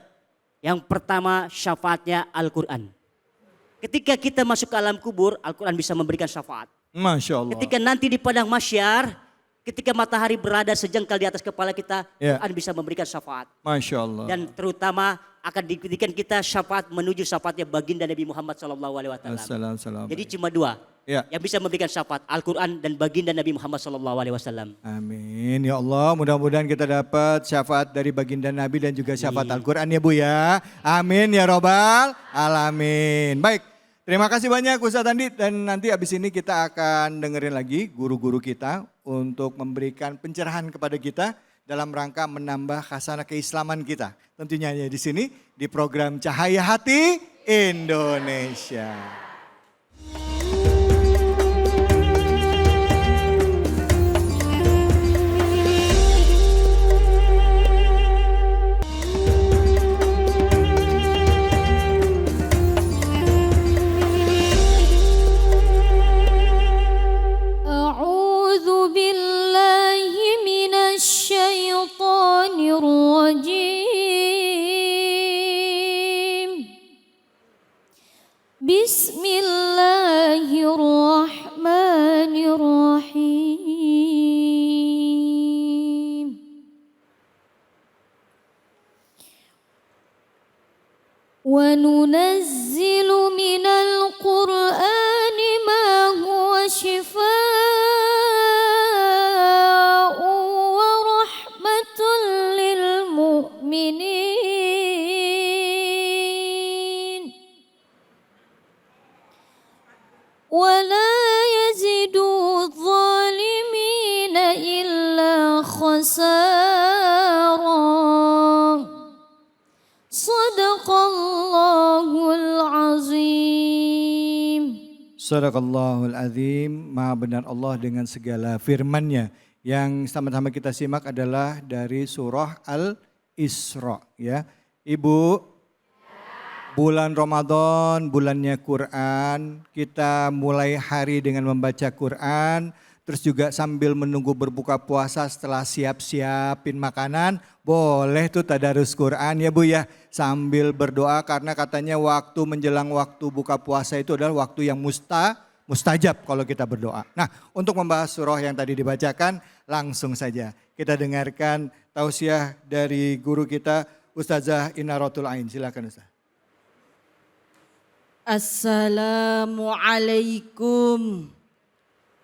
Yang pertama syafaatnya Al-Quran. Ketika kita masuk ke alam kubur, Al-Quran bisa memberikan syafaat. Masya Allah. Ketika nanti di padang masyar, ketika matahari berada sejengkal di atas kepala kita, Quran bisa memberikan syafaat. Masya Allah. Dan terutama akan diberikan kita syafaat menuju syafaatnya baginda Nabi Muhammad SAW. Jadi cuma dua yang bisa memberikan syafaat, Al-Quran dan baginda Nabi Muhammad SAW. Amin. Ya Allah, mudah-mudahan kita dapat syafaat dari baginda Nabi dan juga syafaat Al-Quran ya Bu ya. Amin ya Robbal Alamin. Baik. Terima kasih banyak Ustaz Andi, dan nanti abis ini kita akan dengerin lagi guru-guru kita untuk memberikan pencerahan kepada kita dalam rangka menambah khasanah keislaman kita. Tentunya hanya di sini di program Cahaya Hati Indonesia. Bismillahirrahmanirrahim. Wa nunazzilu minal Qur'ani ma huwa shifaa'un wa rahmatun lil mu'minin. ولا يزيد الظالمين إلا خسارا صدق الله العظيم. Sadaqallahul azim. Maha benar Allah dengan segala firman-Nya. Yang sama-sama kita simak adalah dari surah Al-Isra ya. Ibu, bulan Ramadan, bulannya Quran, kita mulai hari dengan membaca Quran, terus juga sambil menunggu berbuka puasa setelah siap-siapin makanan, boleh tuh tadarus Quran ya Bu ya, sambil berdoa karena katanya waktu menjelang waktu buka puasa itu adalah waktu yang mustajab kalau kita berdoa. Nah, untuk membahas surah yang tadi dibacakan, langsung saja kita dengarkan tausiah dari guru kita Ustazah Inaratul Ain. Silakan Ustaz. Assalamualaikum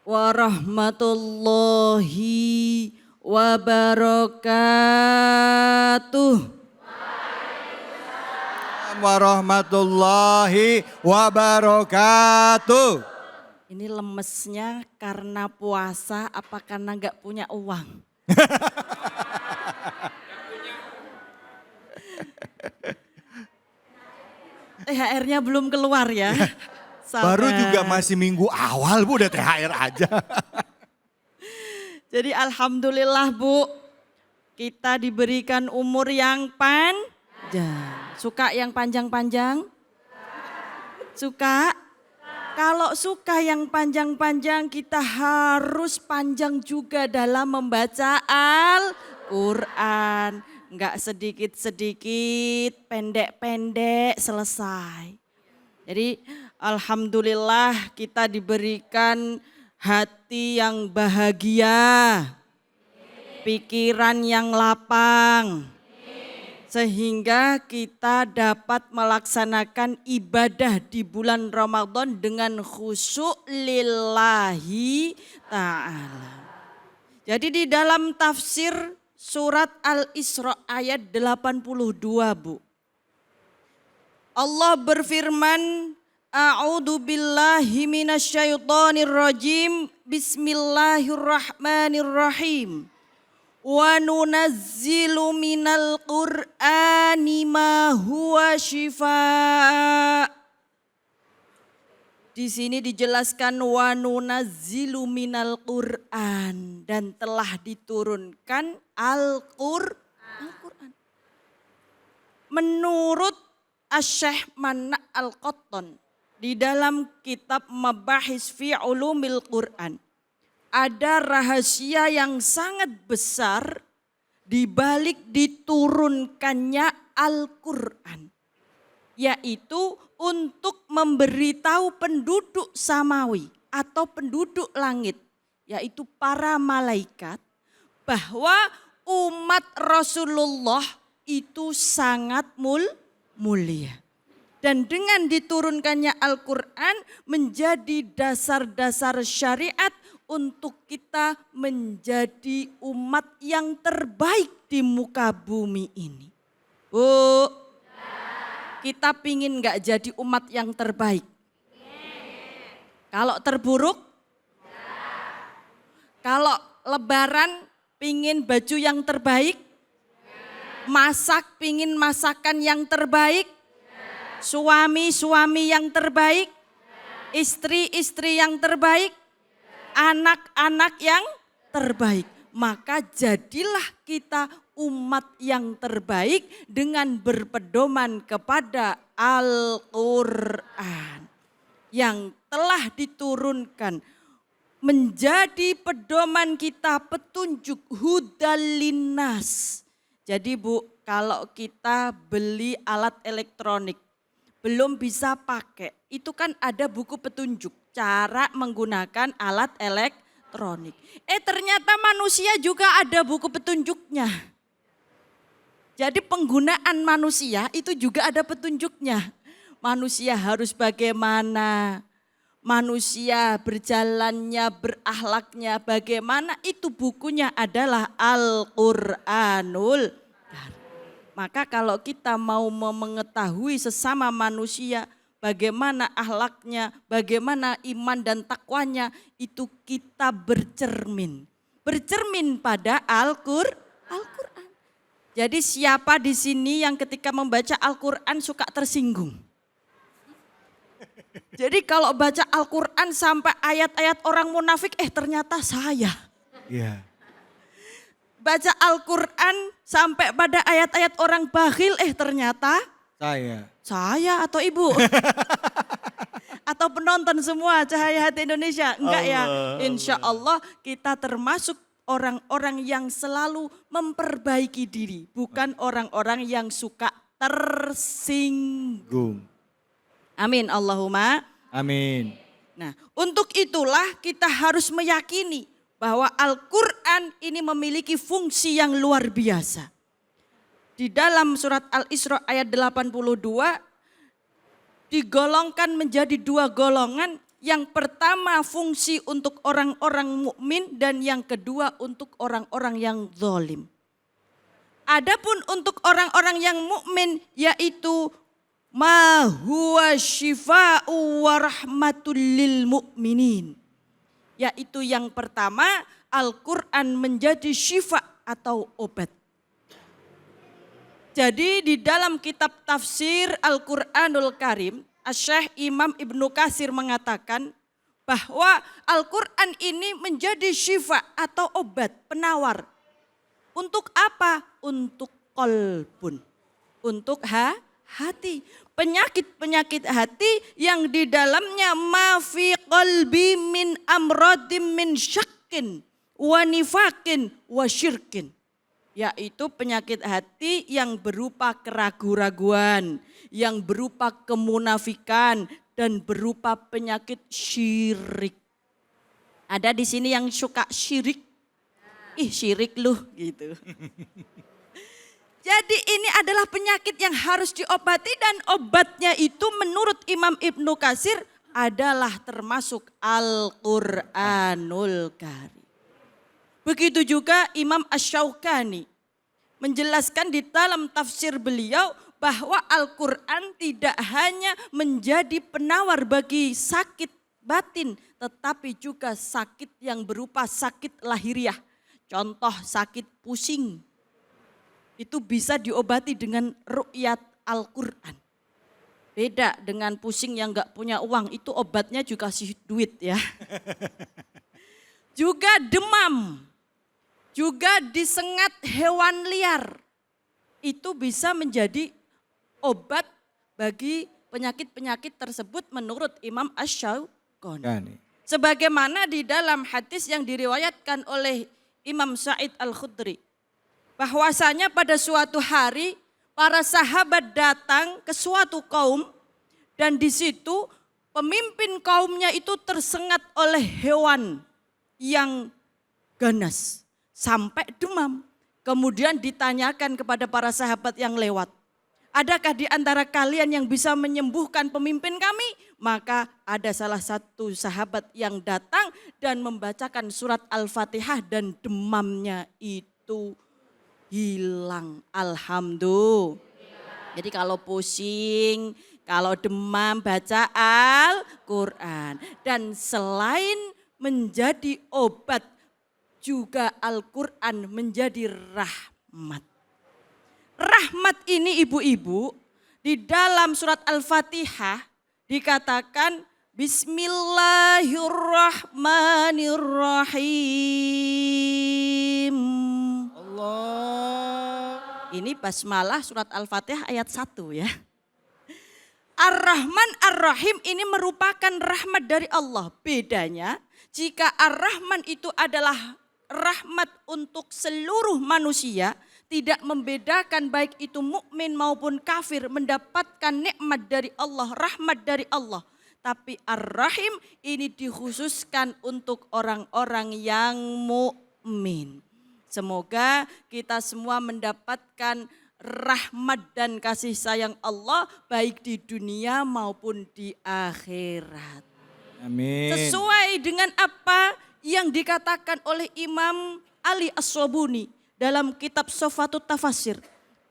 warahmatullahi wabarakatuh. Warahmatullahi wabarakatuh. Ini lemesnya karena puasa apa karena nggak punya uang? THR-nya belum keluar ya. Baru juga masih minggu awal Bu udah THR aja. Jadi alhamdulillah Bu, kita diberikan umur yang panjang. Suka yang panjang-panjang? Suka? Kalau suka yang panjang-panjang kita harus panjang juga dalam membaca Al-Quran. Enggak sedikit-sedikit, pendek-pendek, selesai. Jadi alhamdulillah kita diberikan hati yang bahagia, pikiran yang lapang, sehingga kita dapat melaksanakan ibadah di bulan Ramadan dengan khusyuk lillahi ta'ala. Jadi di dalam tafsir surat Al-Isra ayat 82 Bu. Allah berfirman, A'udzu billahi minasyaitonir rajim. Bismillahirrahmanirrahim. Wa nunazzilu minal Qur'ani ma huwa syifaa. Di sini dijelaskan wa nunazzilu minal Qur'an, dan telah diturunkan Al-Qur'an. Menurut Asy-Syaikh Mana' Al-Qattan di dalam kitab Mabahis fi Ulumil Qur'an, ada rahasia yang sangat besar di balik diturunkannya Al-Qur'an, yaitu untuk memberitahu penduduk samawi atau penduduk langit, yaitu para malaikat, bahwa umat Rasulullah itu sangat mulia. Dan dengan diturunkannya Al-Quran menjadi dasar-dasar syariat untuk kita menjadi umat yang terbaik di muka bumi ini. Bu, kita pingin gak jadi umat yang terbaik? Kalau terburuk? Kalau lebaran pingin baju yang terbaik? Masak pingin masakan yang terbaik? Suami-suami yang terbaik? Istri-istri yang terbaik? Anak-anak yang terbaik? Maka jadilah kita umat yang terbaik dengan berpedoman kepada Al-Quran yang telah diturunkan menjadi pedoman kita, petunjuk hudalinas. Jadi Bu, kalau kita beli alat elektronik belum bisa pakai, itu kan ada buku petunjuk cara menggunakan alat elektronik. Ternyata manusia juga ada buku petunjuknya. Jadi penggunaan manusia itu juga ada petunjuknya. Manusia harus bagaimana, manusia berjalannya, berakhlaknya bagaimana, itu bukunya adalah Al-Qur'anul Karim. Maka kalau kita mau mengetahui sesama manusia, bagaimana akhlaknya, bagaimana iman dan takwanya, itu kita bercermin. Bercermin pada Al-Qur'an. Jadi siapa di sini yang ketika membaca Al-Quran suka tersinggung? Jadi kalau baca Al-Quran sampai ayat-ayat orang munafik, ternyata saya. Iya. Baca Al-Quran sampai pada ayat-ayat orang bakhil, ternyata saya atau ibu. Atau penonton semua Cahaya Hati Indonesia. Enggak ya, insya Allah kita termasuk orang-orang yang selalu memperbaiki diri. Bukan orang-orang yang suka tersinggung. Amin Allahumma. Amin. Nah, untuk itulah kita harus meyakini bahwa Al-Quran ini memiliki fungsi yang luar biasa. Di dalam surat Al-Isra ayat 82 digolongkan menjadi dua golongan. Yang pertama fungsi untuk orang-orang mukmin dan yang kedua untuk orang-orang yang zalim. Adapun untuk orang-orang yang mukmin yaitu ma huwa syifa'u wa rahmatul lil mu'minin. Yaitu yang pertama Al-Quran menjadi syifa atau obat. Jadi di dalam kitab tafsir Al-Quranul Karim, Asy-Syaikh Imam Ibnu Katsir mengatakan bahwa Al-Quran ini menjadi syifa atau obat penawar. Untuk apa? Untuk qalbun, untuk hati. Penyakit-penyakit hati yang di dalamnya ma fi qalbi min amradim min syakkin wa nifakin wa syirkin. Yaitu penyakit hati yang berupa keraguan-raguan, yang berupa kemunafikan dan berupa penyakit syirik. Ada di sini yang suka syirik? Syirik lu gitu. Jadi ini adalah penyakit yang harus diobati dan obatnya itu menurut Imam Ibnu Katsir adalah termasuk Al-Quranul Karim. Begitu juga Imam Asy-Syaukani menjelaskan di dalam tafsir beliau bahwa Al-Quran tidak hanya menjadi penawar bagi sakit batin, tetapi juga sakit yang berupa sakit lahiriah. Contoh sakit pusing, itu bisa diobati dengan ru'yat Al-Quran. Beda dengan pusing yang gak punya uang, itu obatnya juga kasih duit ya. Juga demam, juga disengat hewan liar, itu bisa menjadi obat bagi penyakit-penyakit tersebut menurut Imam Asy-Syaukani. Sebagaimana di dalam hadis yang diriwayatkan oleh Imam Sa'id Al-Khudri, bahwasanya pada suatu hari para sahabat datang ke suatu kaum dan di situ pemimpin kaumnya itu tersengat oleh hewan yang ganas sampai demam. Kemudian ditanyakan kepada para sahabat yang lewat, adakah di antara kalian yang bisa menyembuhkan pemimpin kami? Maka ada salah satu sahabat yang datang dan membacakan surat Al-Fatihah dan demamnya itu hilang. Alhamdulillah. Jadi kalau pusing, kalau demam baca Al-Quran. Dan selain menjadi obat, juga Al-Quran menjadi rahmat. Rahmat ini ibu-ibu di dalam surat Al-Fatihah dikatakan Bismillahirrahmanirrahim. Allah. Ini basmalah surat Al-Fatihah ayat 1 ya. Ar-Rahman Ar-Rahim ini merupakan rahmat dari Allah. Bedanya jika Ar-Rahman itu adalah rahmat untuk seluruh manusia, tidak membedakan baik itu mukmin maupun kafir mendapatkan nikmat dari Allah, rahmat dari Allah. Tapi Ar-Rahim ini dikhususkan untuk orang-orang yang mukmin. Semoga kita semua mendapatkan rahmat dan kasih sayang Allah baik di dunia maupun di akhirat. Amin. Sesuai dengan apa yang dikatakan oleh Imam Ali As-Sobuni dalam kitab Sofatut Tafasir,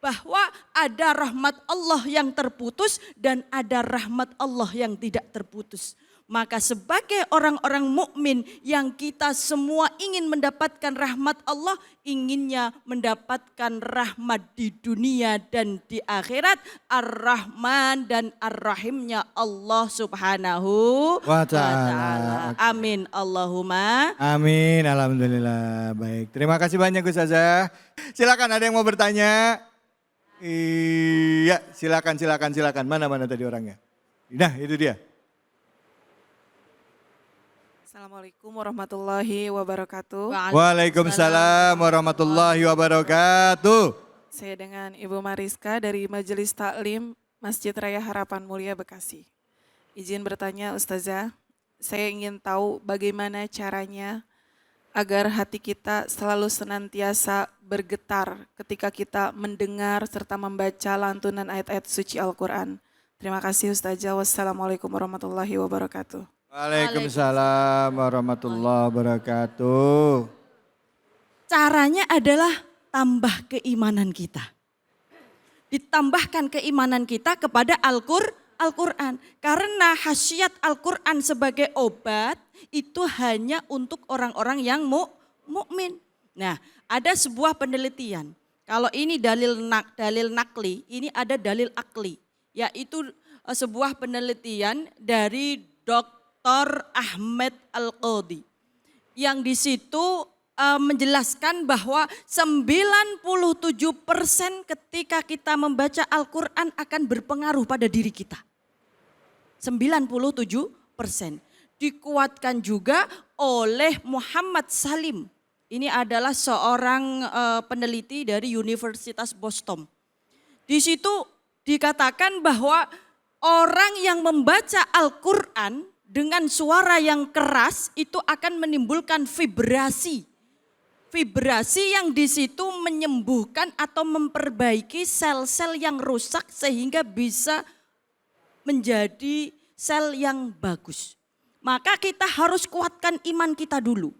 bahwa ada rahmat Allah yang terputus dan ada rahmat Allah yang tidak terputus. Maka sebagai orang-orang mukmin yang kita semua ingin mendapatkan rahmat Allah, inginnya mendapatkan rahmat di dunia dan di akhirat, Ar-Rahman dan Ar-Rahimnya Allah Subhanahu wa Ta'ala. Amin Allahumma. Amin, alhamdulillah. Baik, terima kasih banyak Ustazah. Silakan, ada yang mau bertanya? Iya, silakan. Mana tadi orangnya? Nah, itu dia. Assalamualaikum warahmatullahi wabarakatuh. Waalaikumsalam warahmatullahi wabarakatuh. Saya dengan Ibu Mariska dari Majelis Taklim Masjid Raya Harapan Mulia Bekasi. Izin bertanya Ustazah, saya ingin tahu bagaimana caranya agar hati kita selalu senantiasa bergetar ketika kita mendengar serta membaca lantunan ayat-ayat suci Al-Quran. Terima kasih Ustazah. Wassalamualaikum warahmatullahi wabarakatuh. Waalaikumsalam warahmatullahi wabarakatuh. Caranya adalah tambah keimanan kita. Ditambahkan keimanan kita kepada Al-Quran. Karena khasiat Al-Quran sebagai obat itu hanya untuk orang-orang yang mukmin. Nah, ada sebuah penelitian. Kalau ini dalil nakli, ini ada dalil akli. Yaitu sebuah penelitian dari Dr. Ahmed Al-Qadi. Yang di situ menjelaskan bahwa 97% ketika kita membaca Al-Quran akan berpengaruh pada diri kita. 97%. Dikuatkan juga oleh Muhammad Salim. Ini adalah seorang peneliti dari Universitas Boston. Di situ dikatakan bahwa orang yang membaca Al-Quran dengan suara yang keras itu akan menimbulkan vibrasi. Vibrasi yang di situ menyembuhkan atau memperbaiki sel-sel yang rusak sehingga bisa menjadi sel yang bagus. Maka kita harus kuatkan iman kita dulu.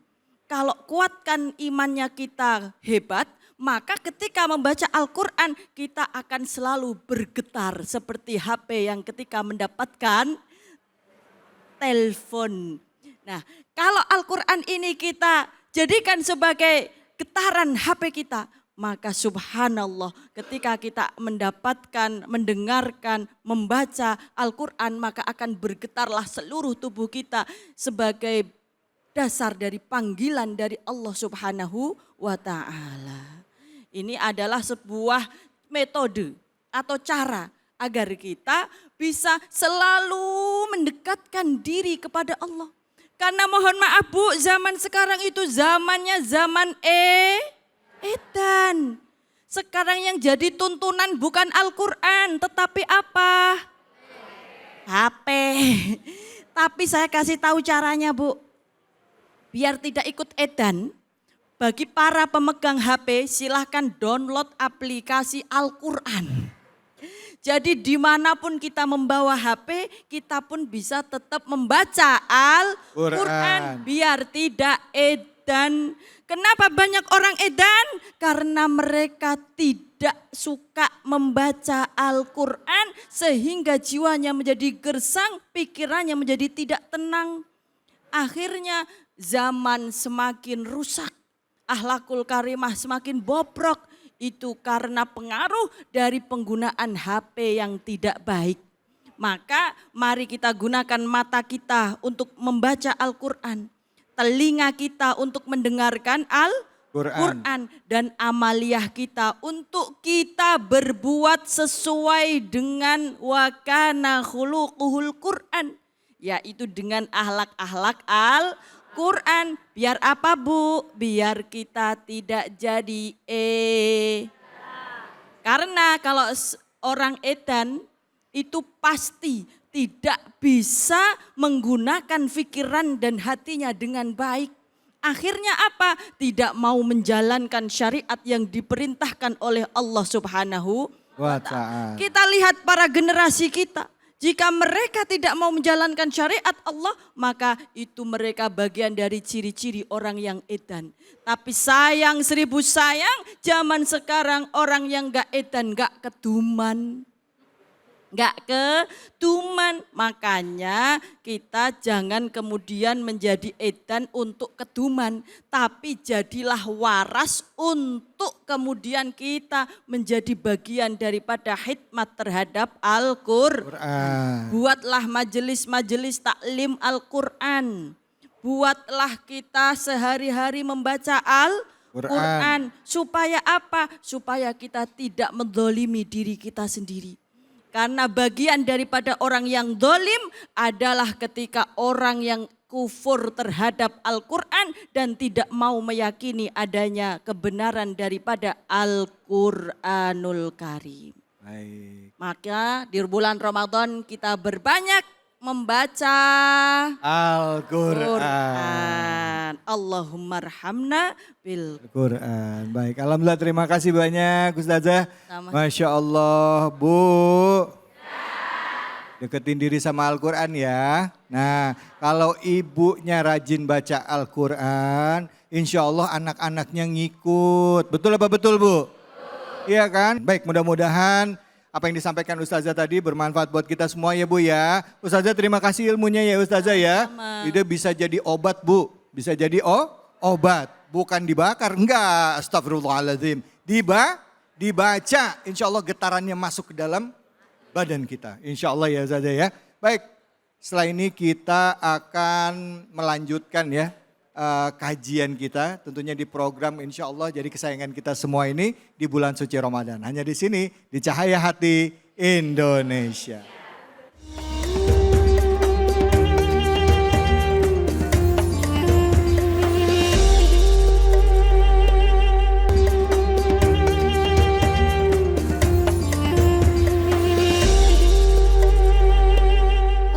kalau kuatkan imannya kita hebat, maka ketika membaca Al-Quran kita akan selalu bergetar seperti HP yang ketika mendapatkan telepon. Nah, kalau Al-Quran ini kita jadikan sebagai getaran HP kita, maka subhanallah ketika kita mendapatkan, mendengarkan, membaca Al-Quran, maka akan bergetarlah seluruh tubuh kita sebagai dasar dari panggilan dari Allah Subhanahu wa Ta'ala. Ini adalah sebuah metode atau cara agar kita bisa selalu mendekatkan diri kepada Allah. Karena mohon maaf Bu, zaman sekarang itu zamannya zaman edan. Sekarang yang jadi tuntunan bukan Al-Quran, tetapi apa? HP. Tapi saya kasih tahu caranya Bu. Biar tidak ikut edan, bagi para pemegang HP silahkan download aplikasi Al-Quran. Jadi dimanapun kita membawa HP, kita pun bisa tetap membaca Al-Quran biar tidak edan. Kenapa banyak orang edan? Karena mereka tidak suka membaca Al-Quran sehingga jiwanya menjadi gersang, pikirannya menjadi tidak tenang. Akhirnya zaman semakin rusak, akhlakul karimah semakin bobrok. Itu karena pengaruh dari penggunaan HP yang tidak baik. Maka mari kita gunakan mata kita untuk membaca Al-Quran. Telinga kita untuk mendengarkan Al-Quran. Dan amaliyah kita untuk kita berbuat sesuai dengan wa kana khuluquhul Quran. Yaitu dengan akhlak-akhlak Al-Quran. Biar apa Bu? Biar kita tidak jadi Karena kalau orang edan itu pasti tidak bisa menggunakan pikiran dan hatinya dengan baik. Akhirnya apa? Tidak mau menjalankan syariat yang diperintahkan oleh Allah Subhanahu wa Ta'ala. Kita lihat para generasi kita. Jika mereka tidak mau menjalankan syariat Allah, maka itu mereka bagian dari ciri-ciri orang yang edan. Tapi sayang seribu sayang, zaman sekarang orang yang gak edan, gak keduman. Makanya kita jangan kemudian menjadi edan untuk keduman. Tapi jadilah waras untuk kemudian kita menjadi bagian daripada hikmat terhadap Al-Quran. Buatlah majelis-majelis taklim Al-Quran. Buatlah kita sehari-hari membaca Al-Quran. Supaya apa? Supaya kita tidak menzalimi diri kita sendiri. Karena bagian daripada orang yang dolim adalah ketika orang yang kufur terhadap Al-Quran dan tidak mau meyakini adanya kebenaran daripada Al-Quranul Karim. Baik. Maka di bulan Ramadan kita berbanyak membaca Al-Quran. Allahumma arhamna bil Quran. Baik, alhamdulillah terima kasih banyak Ustazah. Sama. Masya Allah Bu. Deketin diri sama Al-Quran ya. Nah kalau ibunya rajin baca Al-Quran, insya Allah anak-anaknya ngikut. Betul apa betul Bu? Iya kan? Baik, mudah-mudahan apa yang disampaikan Ustazah tadi bermanfaat buat kita semua ya Bu ya. Ustazah terima kasih ilmunya ya Ustazah ya. Itu bisa jadi obat Bu. Bisa jadi obat. Bukan dibakar. Enggak, astagfirullahaladzim. Dibaca. Insya Allah getarannya masuk ke dalam badan kita. Insya Allah ya Ustazah ya. Baik, setelah ini kita akan melanjutkan ya. Kajian kita tentunya di program insya Allah jadi kesayangan kita semua ini di bulan suci Ramadan. Hanya di sini di Cahaya Hati Indonesia.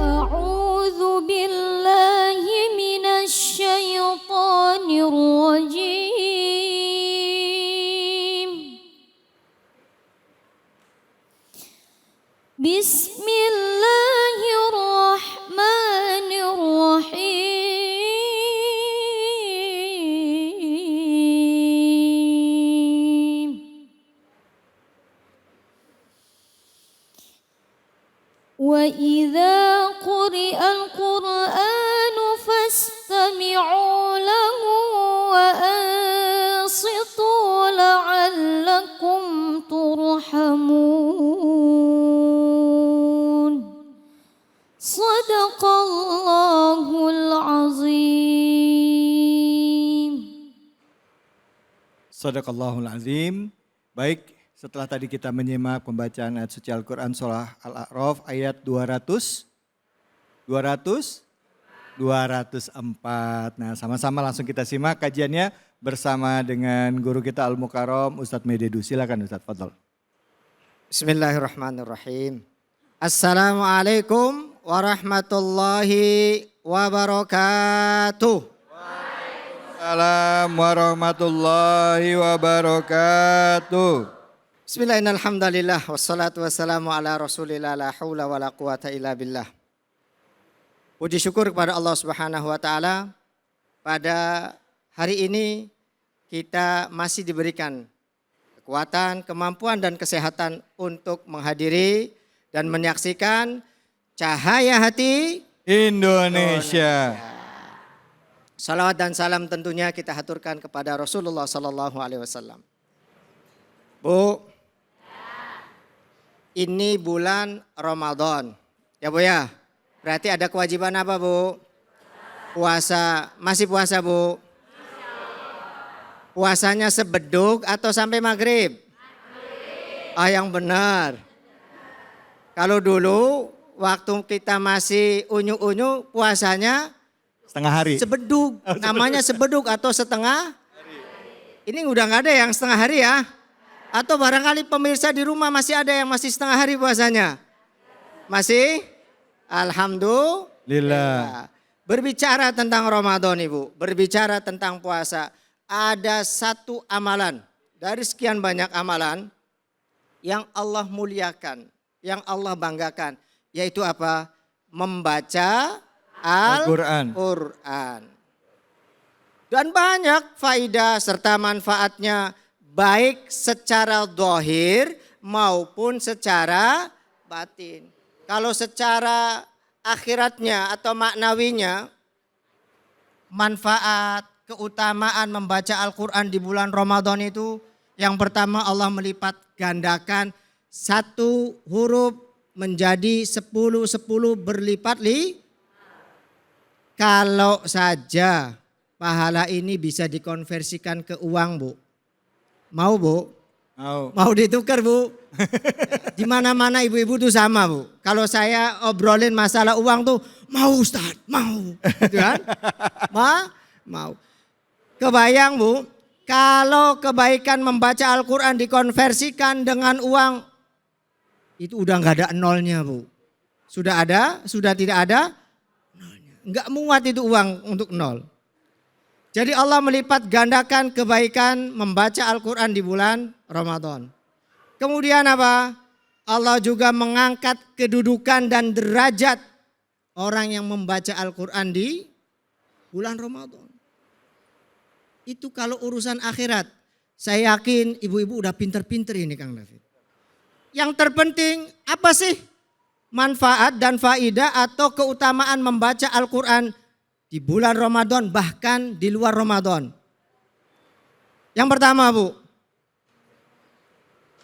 أعوذ بالله من الشيطان الرجيم بسم الله الرحمن الرحيم وإذا قرئ القرآن فاستمعوا له وأنصتوا لعلكم ترحمون صدق الله العظيم. Sadaqallahul azim. Baik, setelah tadi kita menyimak pembacaan ayat suci Al-Quran surah Al-A'raf ayat 204. Nah, sama-sama langsung kita simak kajiannya bersama dengan guru kita Al-Mukarram Ustadz Mededu. Silakan Ustadz, fadhol. Bismillahirrahmanirrahim. Assalamualaikum warahmatullahi wabarakatuh. Assalamualaikum warahmatullahi wabarakatuh. Bismillahirrahmanirrahim. Wassalatu wassalamu ala rasulillah la hawla wa la quwata illa billah. Puji syukur kepada Allah Subhanahu wa taala. Pada hari ini kita masih diberikan kekuatan, kemampuan dan kesehatan untuk menghadiri dan menyaksikan Cahaya Hati Indonesia. Salawat dan salam tentunya kita haturkan kepada Rasulullah Sallallahu Alaihi Wasallam. Bu, ini bulan Ramadan, ya Bu ya. Berarti ada kewajiban apa Bu? Puasa, masih puasa Bu? Puasanya sebeduk atau sampai maghrib? Ah, yang benar. Kalau dulu waktu kita masih unyu-unyu puasanya Setengah hari. sebeduk, namanya sebeduk atau setengah. Ini udah nggak ada yang setengah hari ya. Atau barangkali pemirsa di rumah masih ada yang masih setengah hari puasanya. Masih? Alhamdulillah. Berbicara tentang Ramadan Ibu, berbicara tentang puasa. Ada satu amalan dari sekian banyak amalan yang Allah muliakan, yang Allah banggakan. Yaitu apa? Membaca Al-Quran. Dan banyak faidah serta manfaatnya baik secara zahir maupun secara batin. Kalau secara akhiratnya atau maknawinya, manfaat, keutamaan membaca Al-Quran di bulan Ramadan itu yang pertama Allah melipat gandakan satu huruf menjadi 10 berlipat-lipat. Kalau saja pahala ini bisa dikonversikan ke uang Bu. Mau Bu? Mau ditukar Bu? Di mana-mana ibu-ibu tuh sama Bu. Kalau saya obrolin masalah uang tuh mau Ustaz, mau. Gitu kan? Mau. Kebayang Bu, kalau kebaikan membaca Al-Quran dikonversikan dengan uang, itu udah gak ada nolnya Bu. Sudah ada, sudah tidak ada? Enggak muat itu uang untuk nol. Jadi Allah melipat gandakan kebaikan membaca Al-Quran di bulan Ramadan. Kemudian apa? Allah juga mengangkat kedudukan dan derajat orang yang membaca Al-Quran di bulan Ramadan. Itu kalau urusan akhirat. Saya yakin ibu-ibu udah pinter-pinter ini Kang David. Yang terpenting apa sih? Manfaat dan faidah atau keutamaan membaca Al-Quran di bulan Ramadan bahkan di luar Ramadan. Yang pertama Bu,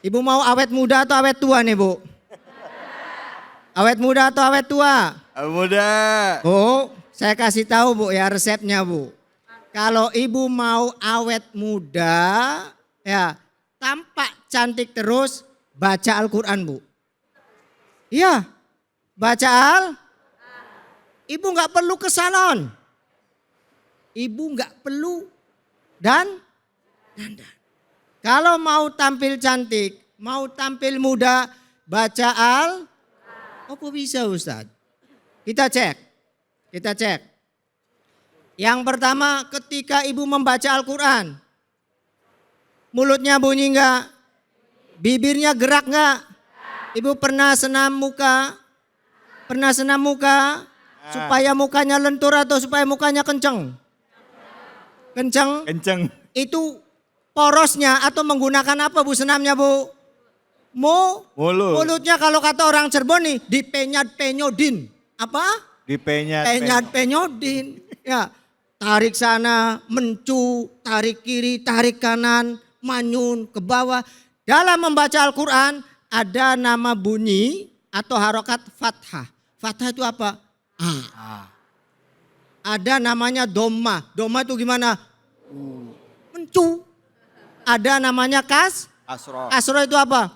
ibu mau awet muda atau awet tua nih Bu? Awet muda atau awet tua? Awet muda. Bu, saya kasih tahu Bu ya resepnya Bu. Kalau ibu mau awet muda ya tampak cantik terus baca Al-Quran Bu. Iya. Baca Ibu nggak perlu ke salon. Ibu nggak perlu dandan. Kalau mau tampil cantik, mau tampil muda, baca apa bisa Ustaz? Kita cek. Yang pertama ketika ibu membaca Al-Quran. Mulutnya bunyi nggak? Bibirnya gerak nggak? Ibu pernah senam muka? Supaya mukanya lentur atau supaya mukanya kenceng? Kenceng. Itu porosnya atau menggunakan apa Bu senamnya Bu? Mulut. Mulutnya kalau kata orang Cirebon nih dipenyat-penyodin. Apa? Penyat-penyodin. Ya, tarik sana, mencu, tarik kiri, tarik kanan, manyun ke bawah. Dalam membaca Al-Quran ada nama bunyi atau harokat fathah. Fathah itu apa? Ada namanya doma. Doma itu gimana? Mencu. Ada namanya Asro. Kasro itu apa?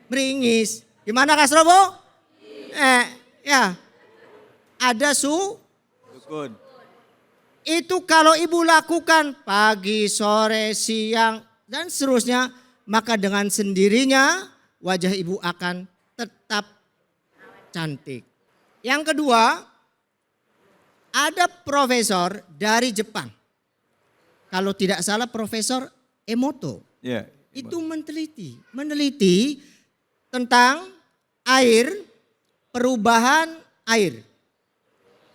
Meringis. Gimana kasro, Bu? Ya. Ada Sukun. itu kalau ibu lakukan pagi, sore, siang, dan seterusnya, maka dengan sendirinya wajah ibu akan tetap cantik. Yang kedua, ada profesor dari Jepang. Kalau tidak salah Profesor Emoto. Ya. Itu meneliti tentang air, perubahan air.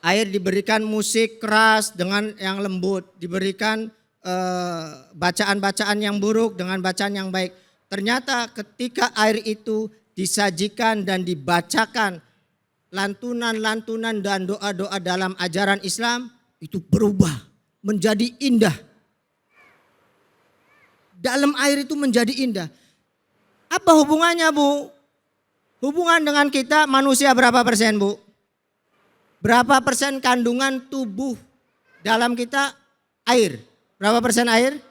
Air diberikan musik keras dengan yang lembut, diberikan bacaan-bacaan yang buruk dengan bacaan yang baik. Ternyata ketika air itu disajikan dan dibacakan lantunan-lantunan dan doa-doa dalam ajaran Islam, itu berubah menjadi indah. Dalam air itu menjadi indah. Apa hubungannya, Bu? Hubungan dengan kita manusia berapa persen, Bu? Berapa persen kandungan tubuh dalam kita air? Berapa persen air?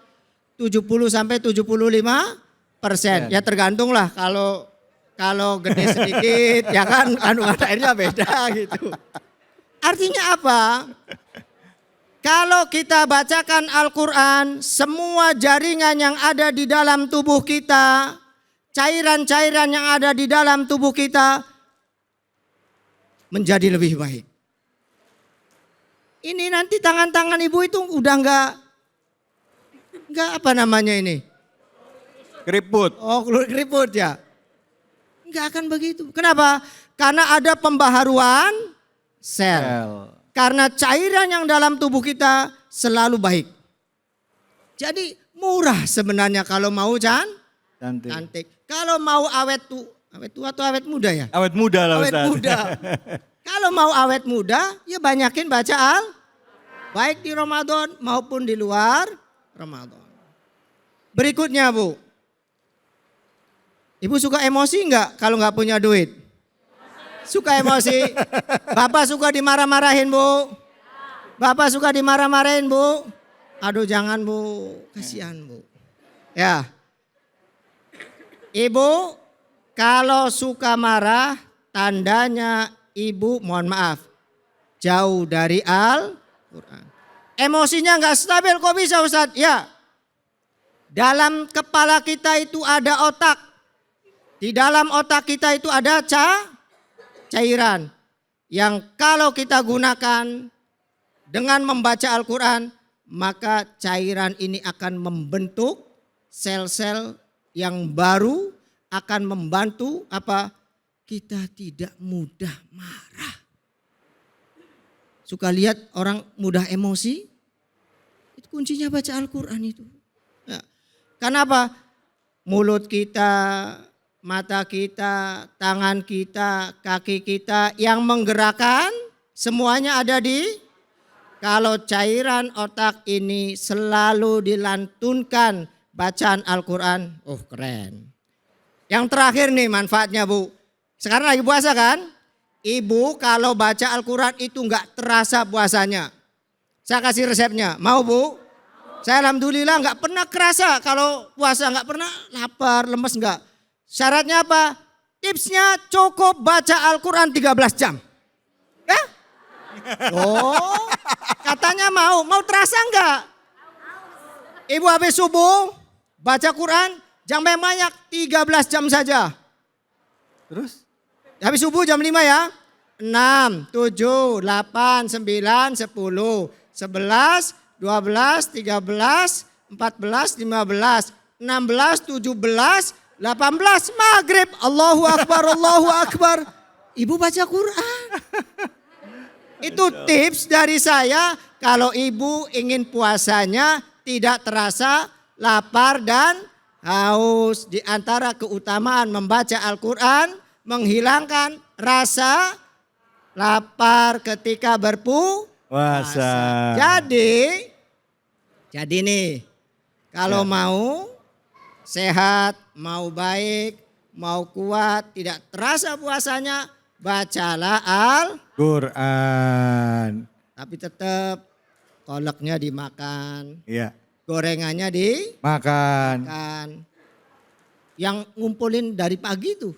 70 sampai 75%. Ya tergantung lah, kalau gede sedikit ya kan kandungan airnya beda gitu. Artinya apa? Kalau kita bacakan Al-Quran, semua jaringan yang ada di dalam tubuh kita, cairan-cairan yang ada di dalam tubuh kita menjadi lebih baik. Ini nanti tangan-tangan ibu itu udah enggak apa namanya ini? Keriput. Oh, keriput ya. Enggak akan begitu. Kenapa? Karena ada pembaharuan sel. Karena cairan yang dalam tubuh kita selalu baik. Jadi murah sebenarnya kalau mau cantik. Kalau mau awet tua atau awet muda ya? Awet muda lah Awet Ustaz. muda. Kalau mau awet muda ya banyakin baca baik di Ramadan maupun di luar Ramadan. Berikutnya, Bu. Ibu suka emosi enggak kalau enggak punya duit? Suka emosi? Bapak suka dimarah-marahin, Bu? Bapak suka dimarah-marahin, Bu? Aduh jangan, Bu. Kasihan, Bu. Ya. Ibu kalau suka marah tandanya ibu mohon maaf jauh dari Al-Quran. Emosinya enggak stabil, kok bisa Ustadz? Ya. Dalam kepala kita itu ada otak. Di dalam otak kita itu ada cairan yang kalau kita gunakan dengan membaca Al-Quran, maka cairan ini akan membentuk sel-sel yang baru, akan membantu apa? Kita tidak mudah marah. Suka lihat orang mudah emosi? Itu kuncinya baca Al-Quran itu. Ya. Kenapa? Mulut kita, mata kita, tangan kita, kaki kita yang menggerakkan semuanya ada di kalau cairan otak ini selalu dilantunkan bacaan Al-Quran. Oh keren. Yang terakhir nih manfaatnya, Bu. Sekarang lagi puasa kan? Ibu kalau baca Al-Quran itu enggak terasa puasanya. Saya kasih resepnya. Mau, Bu? Saya alhamdulillah enggak pernah kerasa kalau puasa, enggak pernah lapar, lemes enggak. Syaratnya apa? Tipsnya cukup baca Al-Quran 13 jam. Ya? Oh, katanya mau terasa enggak? Ibu habis subuh baca Quran jangan banyak 13 jam saja. Terus? Habis subuh jam 5 ya. 6, 7, 8, 9, 10, 11, 12, 13, 14, 15, 16, 17, 18 maghrib. Allahu Akbar, Allahu Akbar. Ibu baca Quran. Itu tips dari saya kalau ibu ingin puasanya tidak terasa lapar dan haus. Di antara keutamaan membaca Al-Quran menghilangkan rasa lapar ketika berpuasa. Jadi nih, kalau mau sehat, mau baik, mau kuat, tidak terasa puasanya, bacalah Quran. Tapi tetap kolaknya dimakan, Iya. gorengannya Makan. dimakan. Yang ngumpulin dari pagi tuh,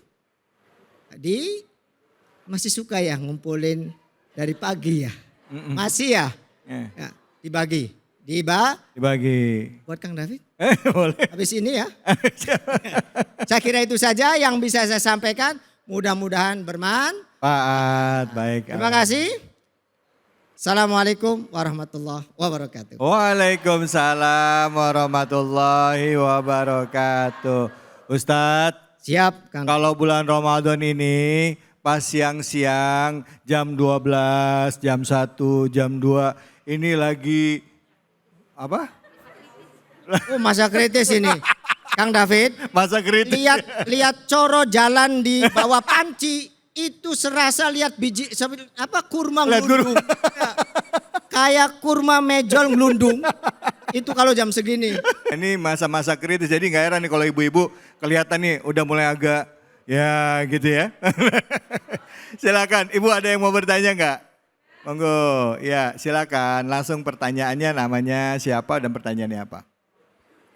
masih suka ya ngumpulin dari pagi ya? Masih ya? Ya, dibagi. Dibagi. Buat Kang David. Boleh. Habis ini ya. Saya kira itu saja yang bisa saya sampaikan. Mudah-mudahan bermanfaat. Baik. Terima kasih. Assalamualaikum warahmatullahi wabarakatuh. Waalaikumsalam warahmatullahi wabarakatuh. Ustadz, Siap, Kang. kalau bulan Ramadan ini pas siang-siang jam 12, jam 1, jam 2 ini lagi apa? Oh, masa kritis ini. Kang David, Masa kritis. lihat coro jalan di bawah panci itu serasa lihat biji kurma Lihat ngelundung. Ya, kayak kurma mejol ngelundung. Itu kalau jam segini. Ini masa-masa kritis jadi nggak heran nih kalau ibu-ibu kelihatan nih udah mulai agak ya gitu ya. Silakan, ibu ada yang mau bertanya nggak? Monggo, ya silakan langsung pertanyaannya namanya siapa dan pertanyaannya apa?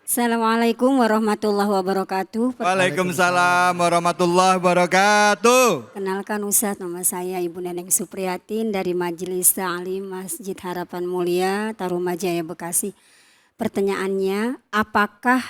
Assalamualaikum warahmatullahi wabarakatuh. Waalaikumsalam warahmatullahi wabarakatuh. Kenalkan Ustadz, nama saya Ibu Neneng Supriyatin dari Majelis Ta'lim Masjid Harapan Mulia, Tarumajaya, Bekasi. Pertanyaannya, apakah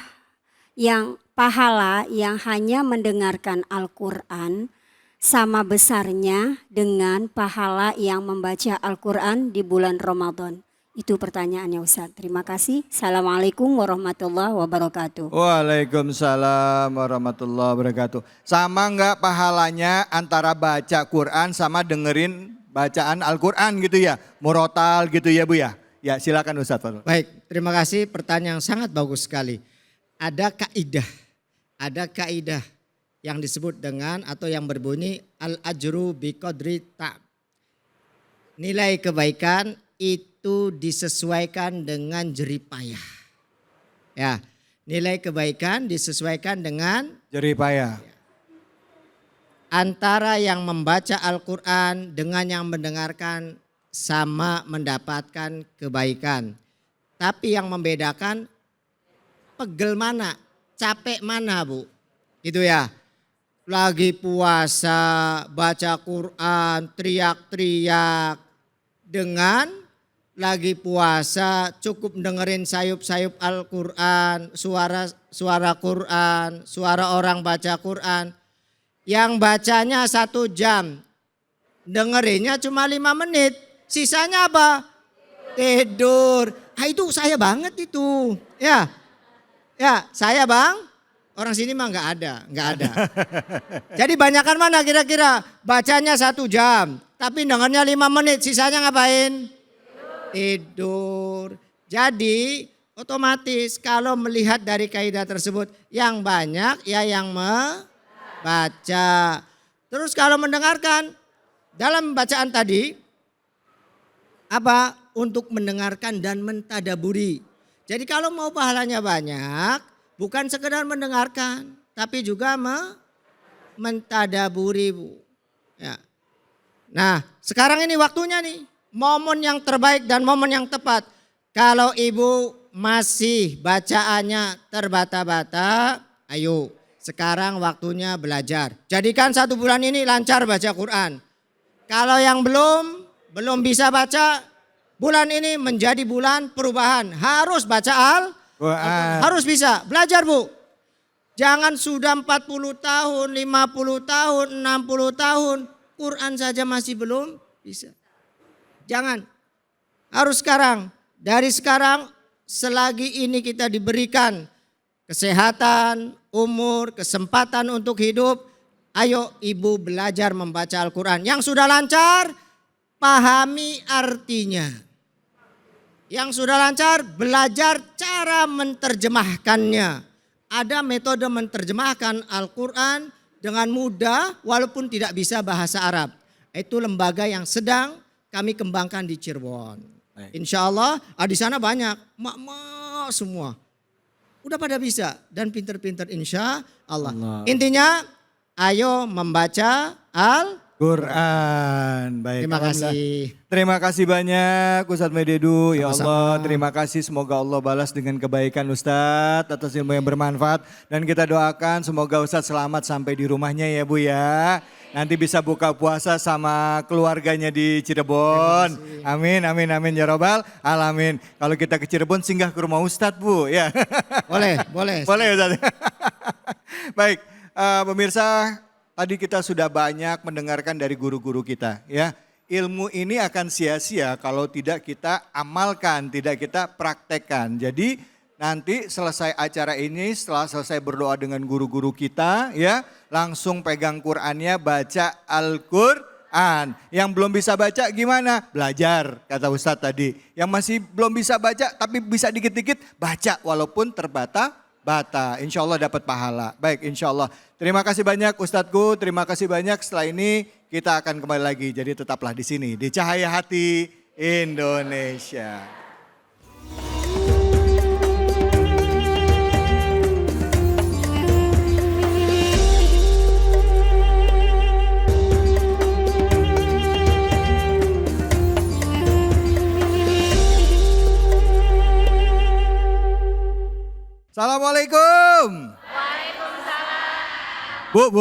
yang pahala yang hanya mendengarkan Al-Quran sama besarnya dengan pahala yang membaca Al-Quran di bulan Ramadan? Itu pertanyaannya Ustaz. Terima kasih. Assalamualaikum warahmatullahi wabarakatuh. Waalaikumsalam warahmatullahi wabarakatuh. Sama nggak pahalanya antara baca Quran sama dengerin bacaan Al-Quran gitu ya? Murotal gitu ya Bu ya? Ya silakan Ustaz. Baik, terima kasih, pertanyaan yang sangat bagus sekali. Ada kaidah yang disebut dengan atau yang berbunyi al-ajru biqadri ta'ab. Nilai kebaikan itu disesuaikan dengan jeripayah. Ya, nilai kebaikan disesuaikan dengan jeripayah. Antara yang membaca Al-Quran dengan yang mendengarkan sama mendapatkan kebaikan. Tapi yang membedakan pegel mana, capek mana Bu. Gitu ya. Lagi puasa, baca Quran, teriak-teriak. Dengan lagi puasa cukup dengerin sayup-sayup Al-Quran, suara Quran, suara orang baca Quran. Yang bacanya 1 jam, dengerinnya cuma 5 menit. Sisanya apa? Tidur. Itu saya banget itu. Ya, saya Bang. Orang sini mah nggak ada. Jadi banyakan mana kira-kira? Bacanya 1 jam, tapi dengarnya 5 menit. Sisanya ngapain? Tidur. Jadi otomatis kalau melihat dari kaidah tersebut, yang banyak ya yang membaca. Terus kalau mendengarkan, dalam bacaan tadi apa? Untuk mendengarkan dan mentadaburi. Jadi kalau mau pahalanya banyak, bukan sekedar mendengarkan, tapi juga mentadaburi Bu. Ya. Nah sekarang ini waktunya nih, momen yang terbaik dan momen yang tepat. Kalau ibu masih bacaannya terbata-bata, ayo sekarang waktunya belajar. Jadikan 1 bulan ini lancar baca Quran. Kalau yang belum bisa baca, bulan ini menjadi bulan perubahan. Harus baca Al-Quran. Harus bisa. Belajar Bu. Jangan sudah 40 tahun, 50 tahun, 60 tahun. Quran saja masih belum bisa. Jangan. Harus sekarang. Dari sekarang selagi ini kita diberikan kesehatan, umur, kesempatan untuk hidup. Ayo ibu belajar membaca Al-Quran. Yang sudah lancar, pahami artinya. Yang sudah lancar, belajar cara menerjemahkannya. ada metode menerjemahkan Al-Quran dengan mudah walaupun tidak bisa bahasa Arab. Itu lembaga yang sedang kami kembangkan di Cirebon. Insya Allah di sana banyak mak-mak semua. Udah pada bisa dan pinter-pinter insya Allah. Intinya ayo membaca Quran. Baik. Terima kasih. Terima kasih banyak Ustadz Mededu. Ya Sama-sama. Allah, terima kasih. Semoga Allah balas dengan kebaikan Ustadz atas ilmu yang bermanfaat. Dan kita doakan semoga Ustadz selamat sampai di rumahnya ya Bu ya. Nanti bisa buka puasa sama keluarganya di Cirebon. Amin, amin, amin ya robbal alamin. Kalau kita ke Cirebon singgah ke rumah Ustadz Bu ya. Boleh, boleh. Boleh Ustadz. Baik, pemirsa. Tadi kita sudah banyak mendengarkan dari guru-guru kita ya. Ilmu ini akan sia-sia kalau tidak kita amalkan, tidak kita praktekkan. Jadi nanti selesai acara ini, setelah selesai berdoa dengan guru-guru kita ya, langsung pegang Qur'annya, baca Al-Qur'an. Yang belum bisa baca gimana? Belajar, kata Ustadz tadi. Yang masih belum bisa baca tapi bisa dikit-dikit, baca walaupun terbata-bata. Insya Allah dapat pahala. Baik, insya Allah. Terima kasih banyak Ustadzku, terima kasih banyak. Setelah ini kita akan kembali lagi. Jadi tetaplah di sini, di Cahaya Hati Indonesia. Assalamualaikum. Bu,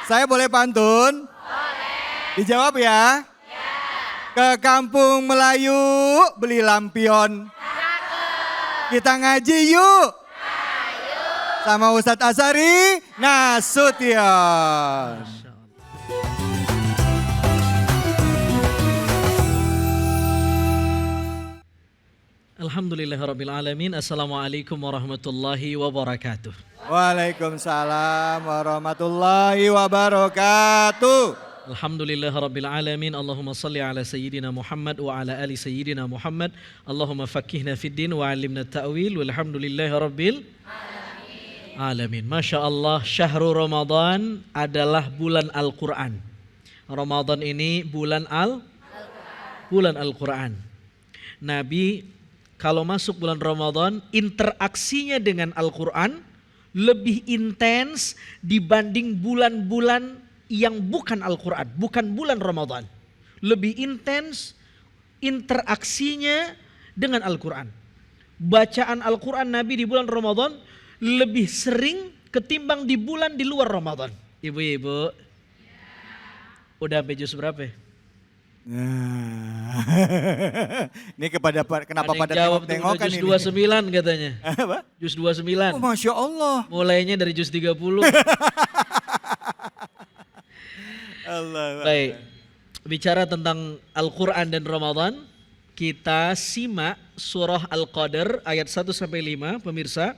saya boleh pantun? Boleh. Dijawab ya? Ke kampung Melayu beli lampion. Kita ngaji yuk. Sama Ustadz Azhari Nasution. Alhamdulillahirrabbilalamin. Assalamualaikum warahmatullahi wabarakatuh. Waalaikumsalam warahmatullahi wabarakatuh. Alhamdulillahirrabbilalamin. Allahumma salli ala sayyidina Muhammad wa ala ali sayyidina Muhammad. Allahumma fakihna fid din wa alimna ta'wil. Walhamdulillahirabbil alamin. Masya Allah, syahrul Ramadan adalah bulan Al-Quran. Ramadan ini bulan Al-Quran. Nabi kalau masuk bulan Ramadan, interaksinya dengan Al-Quran lebih intens dibanding bulan-bulan yang bukan Al-Quran, bukan bulan Ramadan. Lebih intens interaksinya dengan Al-Quran. Bacaan Al-Quran Nabi di bulan Ramadan lebih sering ketimbang di bulan di luar Ramadan. Ibu-ibu, udah sampai juz berapa? Nah, ini kenapa pada jawab tengok-tengokan juz ini? 29 katanya. Apa? Juz 29. Oh, Masya Allah. Mulainya dari juz 30. Allah. Baik, bicara tentang Al-Quran dan Ramadan, kita simak surah Al-Qadr ayat 1-5, pemirsa.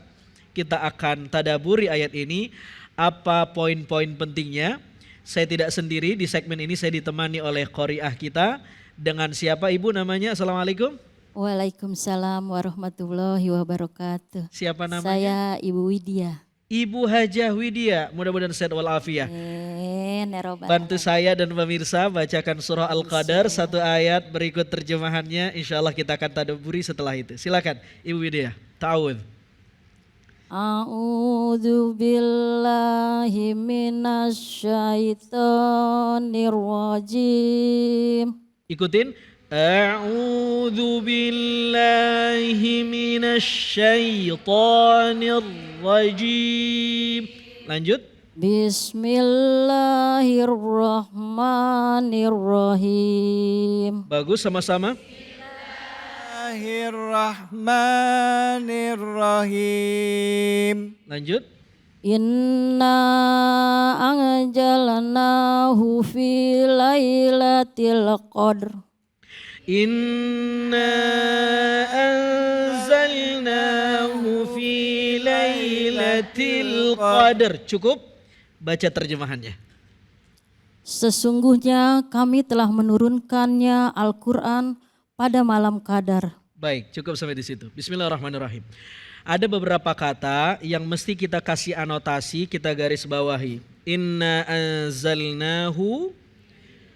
Kita akan tadaburi ayat ini, apa poin-poin pentingnya. Saya tidak sendiri di segmen ini, saya ditemani oleh qori'ah kita. Dengan siapa ibu namanya? Assalamualaikum. Waalaikumsalam warahmatullahi wabarakatuh. Siapa namanya? Saya Ibu Widya. Ibu Hajah Widya, mudah-mudahan sehat walafiat. Bantu saya dan pemirsa bacakan surah Al-Qadr satu ayat berikut terjemahannya. Insya Allah kita akan tadaburi setelah itu. Silakan Ibu Widya, ta'awudz. A'udzu billahi minasyaitonir rajim. Ikutin. A'udzu billahi minasyaitonir rajim. Lanjut. Bismillahirrahmanirrahim. Bagus, sama-sama. Bismillahirrahmanirrahim. Lanjut. Inna anjalnahu fi lailatul qadr. Inna anzalnahu fi lailatul qadr. Cukup? Baca terjemahannya. Sesungguhnya kami telah menurunkannya Al-Quran pada malam Qadar. Baik, cukup sampai di situ. Bismillahirrahmanirrahim. Ada beberapa kata yang mesti kita kasih anotasi, kita garis bawahi. Inna anzalnahu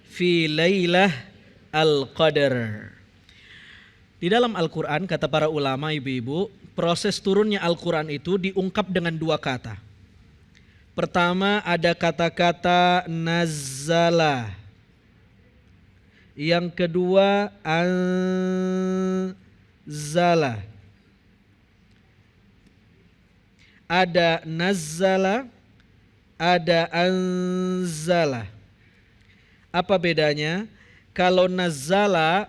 fi lailah al-qadar. Di dalam Al-Quran, kata para ulama, ibu-ibu, proses turunnya Al-Quran itu diungkap dengan dua kata. Pertama ada kata-kata nazzala. Yang kedua anzala. Ada nazzala, ada anzala. Apa bedanya? Kalau nazzala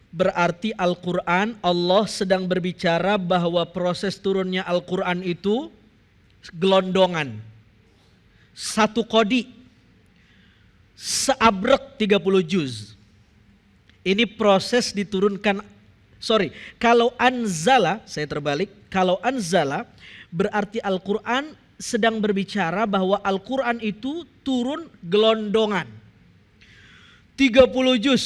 berarti Al-Quran, Allah sedang berbicara bahwa proses turunnya Al-Quran itu gelondongan. Satu kodi, seabrek 30 juz. Ini proses diturunkan, kalau anzala, saya terbalik, kalau anzala berarti Al-Quran sedang berbicara bahwa Al-Quran itu turun gelondongan. 30 juz.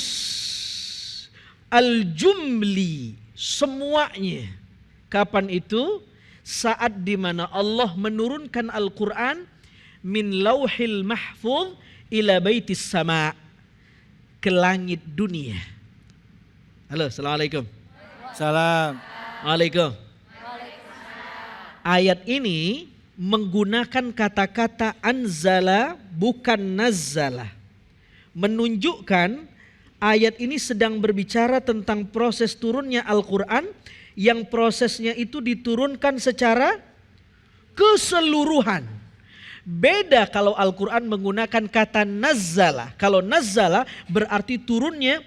Al-jumli, semuanya. Kapan itu? Saat dimana Allah menurunkan Al-Quran min lauhil mahfuz ila baitis sama, ke langit dunia. Halo, assalamualaikum. Salam. Waalaikumsalam. Ayat ini menggunakan kata-kata anzala bukan nazzala, menunjukkan ayat ini sedang berbicara tentang proses turunnya Al-Quran yang prosesnya itu diturunkan secara keseluruhan. Beda kalau Al-Quran menggunakan kata nazzala. Kalau nazzala berarti turunnya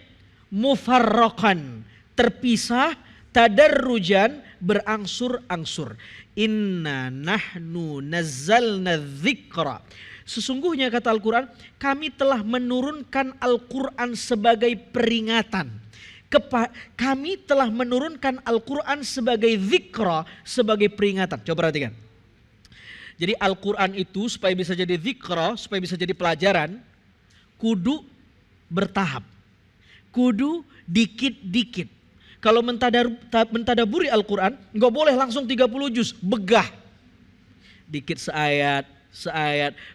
mufarraqan, terpisah, tadarrujan, berangsur-angsur. Inna nahnu nazzalna dzikra. Sesungguhnya kata Al-Quran, kami telah menurunkan Al-Quran sebagai peringatan. Kami telah menurunkan Al-Quran sebagai dzikra, sebagai peringatan. Coba perhatikan. Jadi Al-Quran itu supaya bisa jadi dzikra, supaya bisa jadi pelajaran, kudu bertahap. Kudu dikit-dikit. Kalau mentadaburi Al-Quran, nggak boleh langsung 30 juz, begah. Dikit seayat.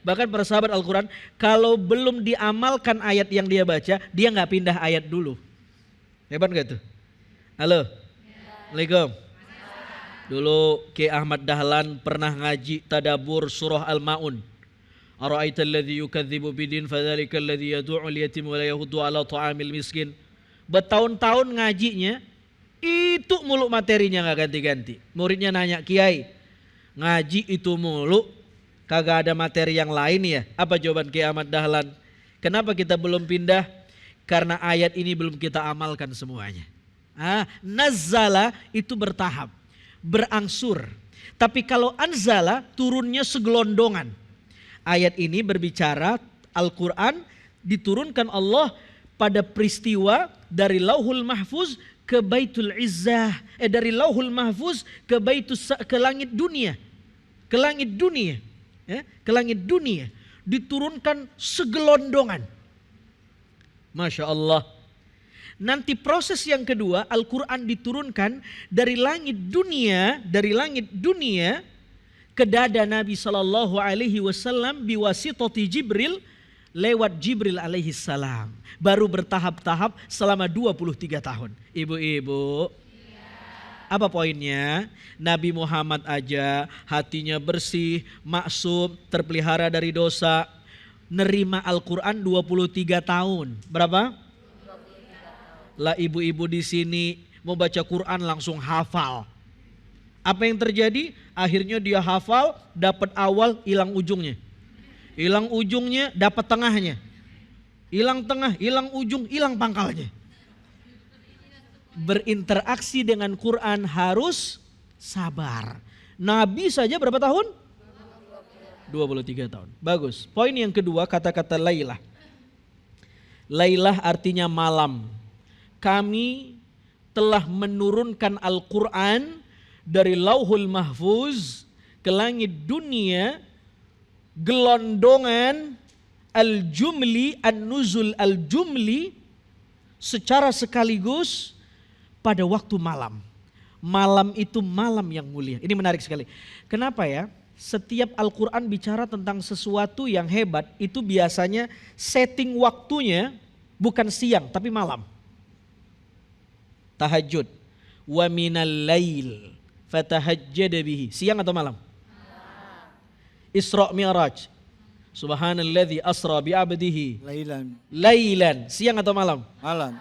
Bahkan para sahabat Al-Quran, kalau belum diamalkan ayat yang dia baca, dia nggak pindah ayat dulu. Hebat gak tuh? Halo? Assalamualaikum. Dulu Ki Ahmad Dahlan pernah ngaji tadabur surah Al-Ma'un. Ara'aita alladhi yukadzibu bidin fadzalika alladhi yad'u'ul yatim wa la yahuddu 'ala ta'amil miskin. Bertahun-tahun ngajinya, itu mulu materinya nggak ganti-ganti. Muridnya nanya, Kiai, ngaji itu mulu, kagak ada materi yang lain ya? Apa jawaban Ki Ahmad Dahlan? Kenapa kita belum pindah? Karena ayat ini belum kita amalkan semuanya. Nazzala itu bertahap, berangsur. Tapi kalau anzala turunnya segelondongan. Ayat ini berbicara Al-Quran diturunkan Allah pada peristiwa dari Lauhul Mahfuz ke Baitul Izzah, dari Lauhul Mahfuz ke langit dunia. Ke langit dunia. Ke langit dunia diturunkan segelondongan. Masya Allah. Nanti proses yang kedua, Al-Quran diturunkan dari langit dunia ke dada Nabi SAW biwasitati Jibril, lewat Jibril alaihi salam. Baru bertahap-tahap selama 23 tahun. Ibu-ibu, apa poinnya? Nabi Muhammad aja hatinya bersih, maksum, terpelihara dari dosa, nerima Al-Quran 23 tahun. Berapa? 23 tahun. Lah ibu-ibu di sini mau baca Quran langsung hafal. Apa yang terjadi? Akhirnya dia hafal, dapat awal, hilang ujungnya. Hilang ujungnya, dapat tengahnya. Hilang tengah, hilang ujung, hilang pangkalnya. Berinteraksi dengan Quran harus sabar. Nabi saja berapa tahun? 23 tahun. Bagus. Poin yang kedua, kata-kata Lailah. Lailah artinya malam. Kami telah menurunkan Al-Quran dari Lauhul Mahfuz ke langit dunia, gelondongan al-jumli, an-nuzul al-jumli, secara sekaligus pada waktu malam. Malam itu malam yang mulia. Ini menarik sekali. Kenapa ya? Setiap Al-Quran bicara tentang sesuatu yang hebat, itu biasanya setting waktunya bukan siang tapi malam. Tahajud. Wa minal lail fatahajjad bihi. Siang atau malam? Isra Mi'raj. Subhanalladzi asra bi'abdihi. Lailan. Siang atau malam? Malam.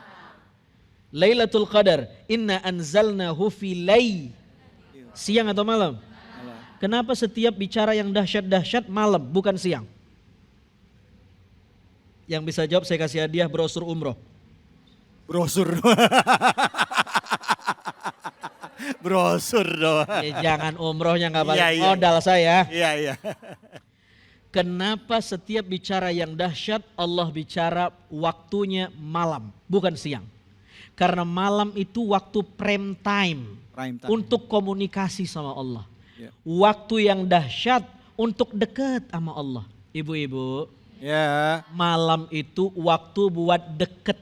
Lailatul Qadar, inna anzalnahu fi lail. Siang atau malam? Kenapa setiap bicara yang dahsyat-dahsyat malam bukan siang? Yang bisa jawab saya kasih hadiah brosur umroh. Brosur. Brosur doang. Jangan umrohnya nggak balik Iya. modal saya. Iya. Kenapa setiap bicara yang dahsyat Allah bicara waktunya malam bukan siang? Karena malam itu waktu prime time, untuk komunikasi sama Allah. Ya. Waktu yang dahsyat untuk dekat sama Allah. Ibu-ibu, Ya. malam itu waktu buat deket.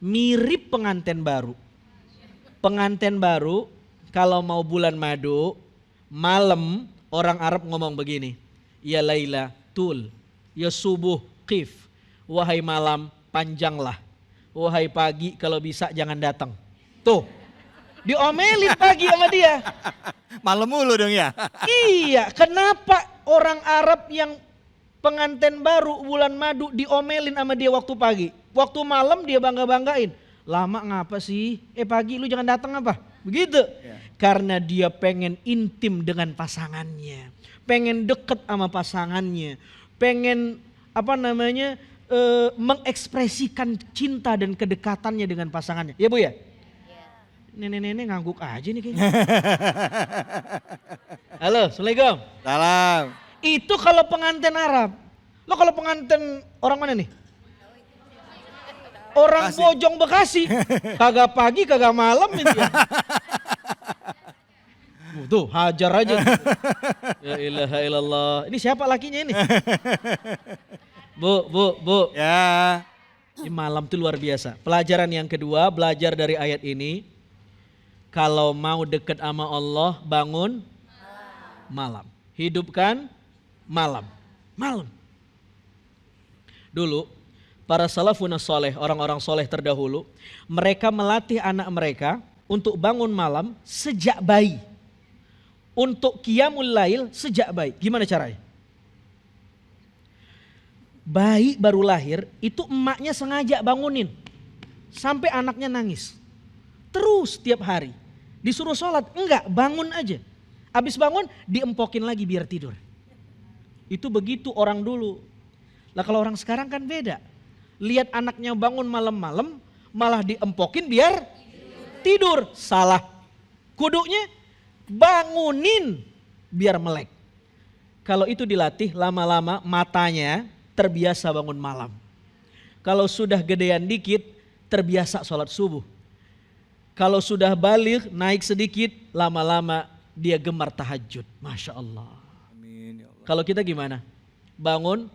Mirip pengantin baru. Pengantin baru kalau mau bulan madu, malam orang Arab ngomong begini. Ya Laila tul, ya subuh qif. Wahai malam panjanglah. Wahai pagi kalau bisa jangan datang. Tuh, diomelin pagi sama dia. Malam mulu dong ya. Iya, kenapa orang Arab yang pengantin baru bulan madu diomelin sama dia waktu pagi? Waktu malam dia bangga-banggain. Lama ngapa sih? Pagi lu jangan datang apa? Begitu. Karena dia pengen intim dengan pasangannya. Pengen deket sama pasangannya. Pengen mengekspresikan cinta dan kedekatannya dengan pasangannya. Ya Bu ya? Nenek-nenek ngangguk aja nih kayaknya. Halo, Assalamualaikum. Salam. Itu kalau pengantin Arab. Lo kalau pengantin orang mana nih? Orang Bojong Bekasi. Kagak pagi, kagak malam itu ya. Tuh, hajar aja. Ya ilaha illallah. Ini siapa lakinya ini? Bu. Ya. Ini malam itu luar biasa. Pelajaran yang kedua, belajar dari ayat ini. Kalau mau dekat sama Allah, bangun malam. Hidupkan malam. Dulu, para salafun soleh, orang-orang soleh terdahulu, mereka melatih anak mereka untuk bangun malam sejak bayi. Untuk qiyamul lail sejak bayi. Gimana caranya? Bayi baru lahir, itu emaknya sengaja bangunin. Sampai anaknya nangis. Terus tiap hari. Disuruh sholat, enggak, bangun aja. Habis bangun, diempokin lagi biar tidur. Itu begitu orang dulu. Lah kalau orang sekarang kan beda. Lihat anaknya bangun malam-malam, malah diempokin biar tidur. Salah. Kudunya bangunin biar melek. Kalau itu dilatih lama-lama matanya terbiasa bangun malam. Kalau sudah gedean dikit terbiasa sholat subuh. Kalau sudah balik naik sedikit lama-lama dia gemar tahajud. Masya Allah. Amin ya Allah. Kalau kita gimana? Bangun,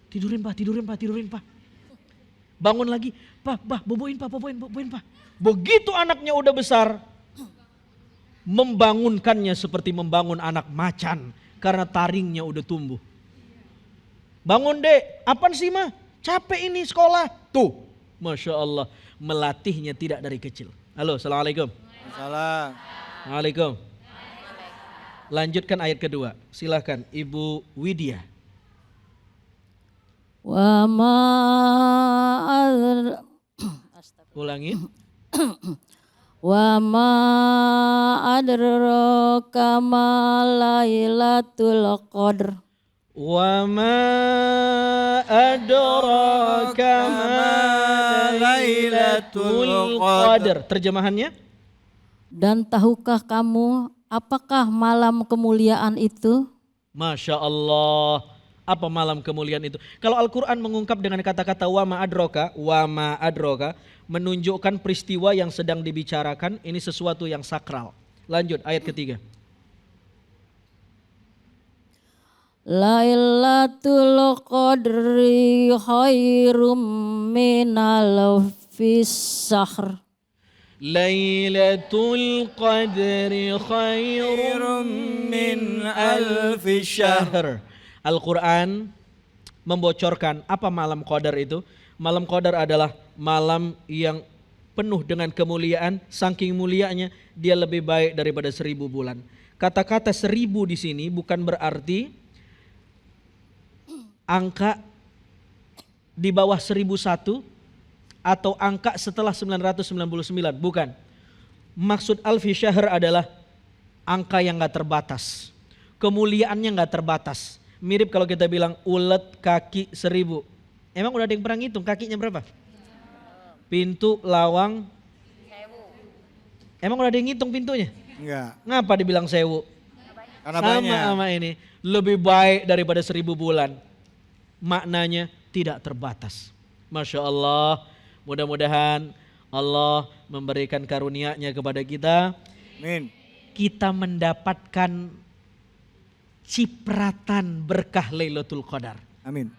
tidurin pak. Bangun lagi, pak, boboin pak. Begitu anaknya udah besar, membangunkannya seperti membangun anak macan karena taringnya udah tumbuh. Bangun dek, apaan sih mah? Capek ini sekolah. Tuh, Masya Allah, melatihnya tidak dari kecil. Halo, Assalamualaikum. Salam. Waalaikum. Lanjutkan ayat kedua, silahkan Ibu Widya. Wa ma Ulangi. Wa ma adraka ma lailatul qadr. Wa ma adraka ma lailatul qadr. Terjemahannya? Dan tahukah kamu apakah malam kemuliaan itu? Masya Allah. Apa malam kemuliaan itu? Kalau Al-Quran mengungkap dengan kata-kata wa ma adroka, menunjukkan peristiwa yang sedang dibicarakan, ini sesuatu yang sakral. Lanjut ayat ketiga. Lailatul qadri khairum minal fissahr. Lailatul Qadri khairum min alfi syahr. Al-Quran membocorkan apa malam Qadar itu. Malam Qadar adalah malam yang penuh dengan kemuliaan. Saking mulianya dia lebih baik daripada 1000 bulan. Kata-kata 1000 di sini bukan berarti angka di bawah 1001 atau angka setelah 999, bukan. Maksud alfi syahr adalah angka yang gak terbatas. Kemuliaannya gak terbatas. Mirip kalau kita bilang ulet kaki 1000. Emang udah ada yang pernah ngitung kakinya berapa? Pintu lawang. Emang udah ada yang ngitung pintunya? Enggak. Ngapa dibilang 1000? Karena Sama banyak. sama ini. Lebih baik daripada 1000 bulan. Maknanya tidak terbatas. Masya Allah. Mudah-mudahan Allah memberikan karunia-Nya kepada kita. Amin. Kita mendapatkan cipratan berkah Lailatul Qadar. Amin.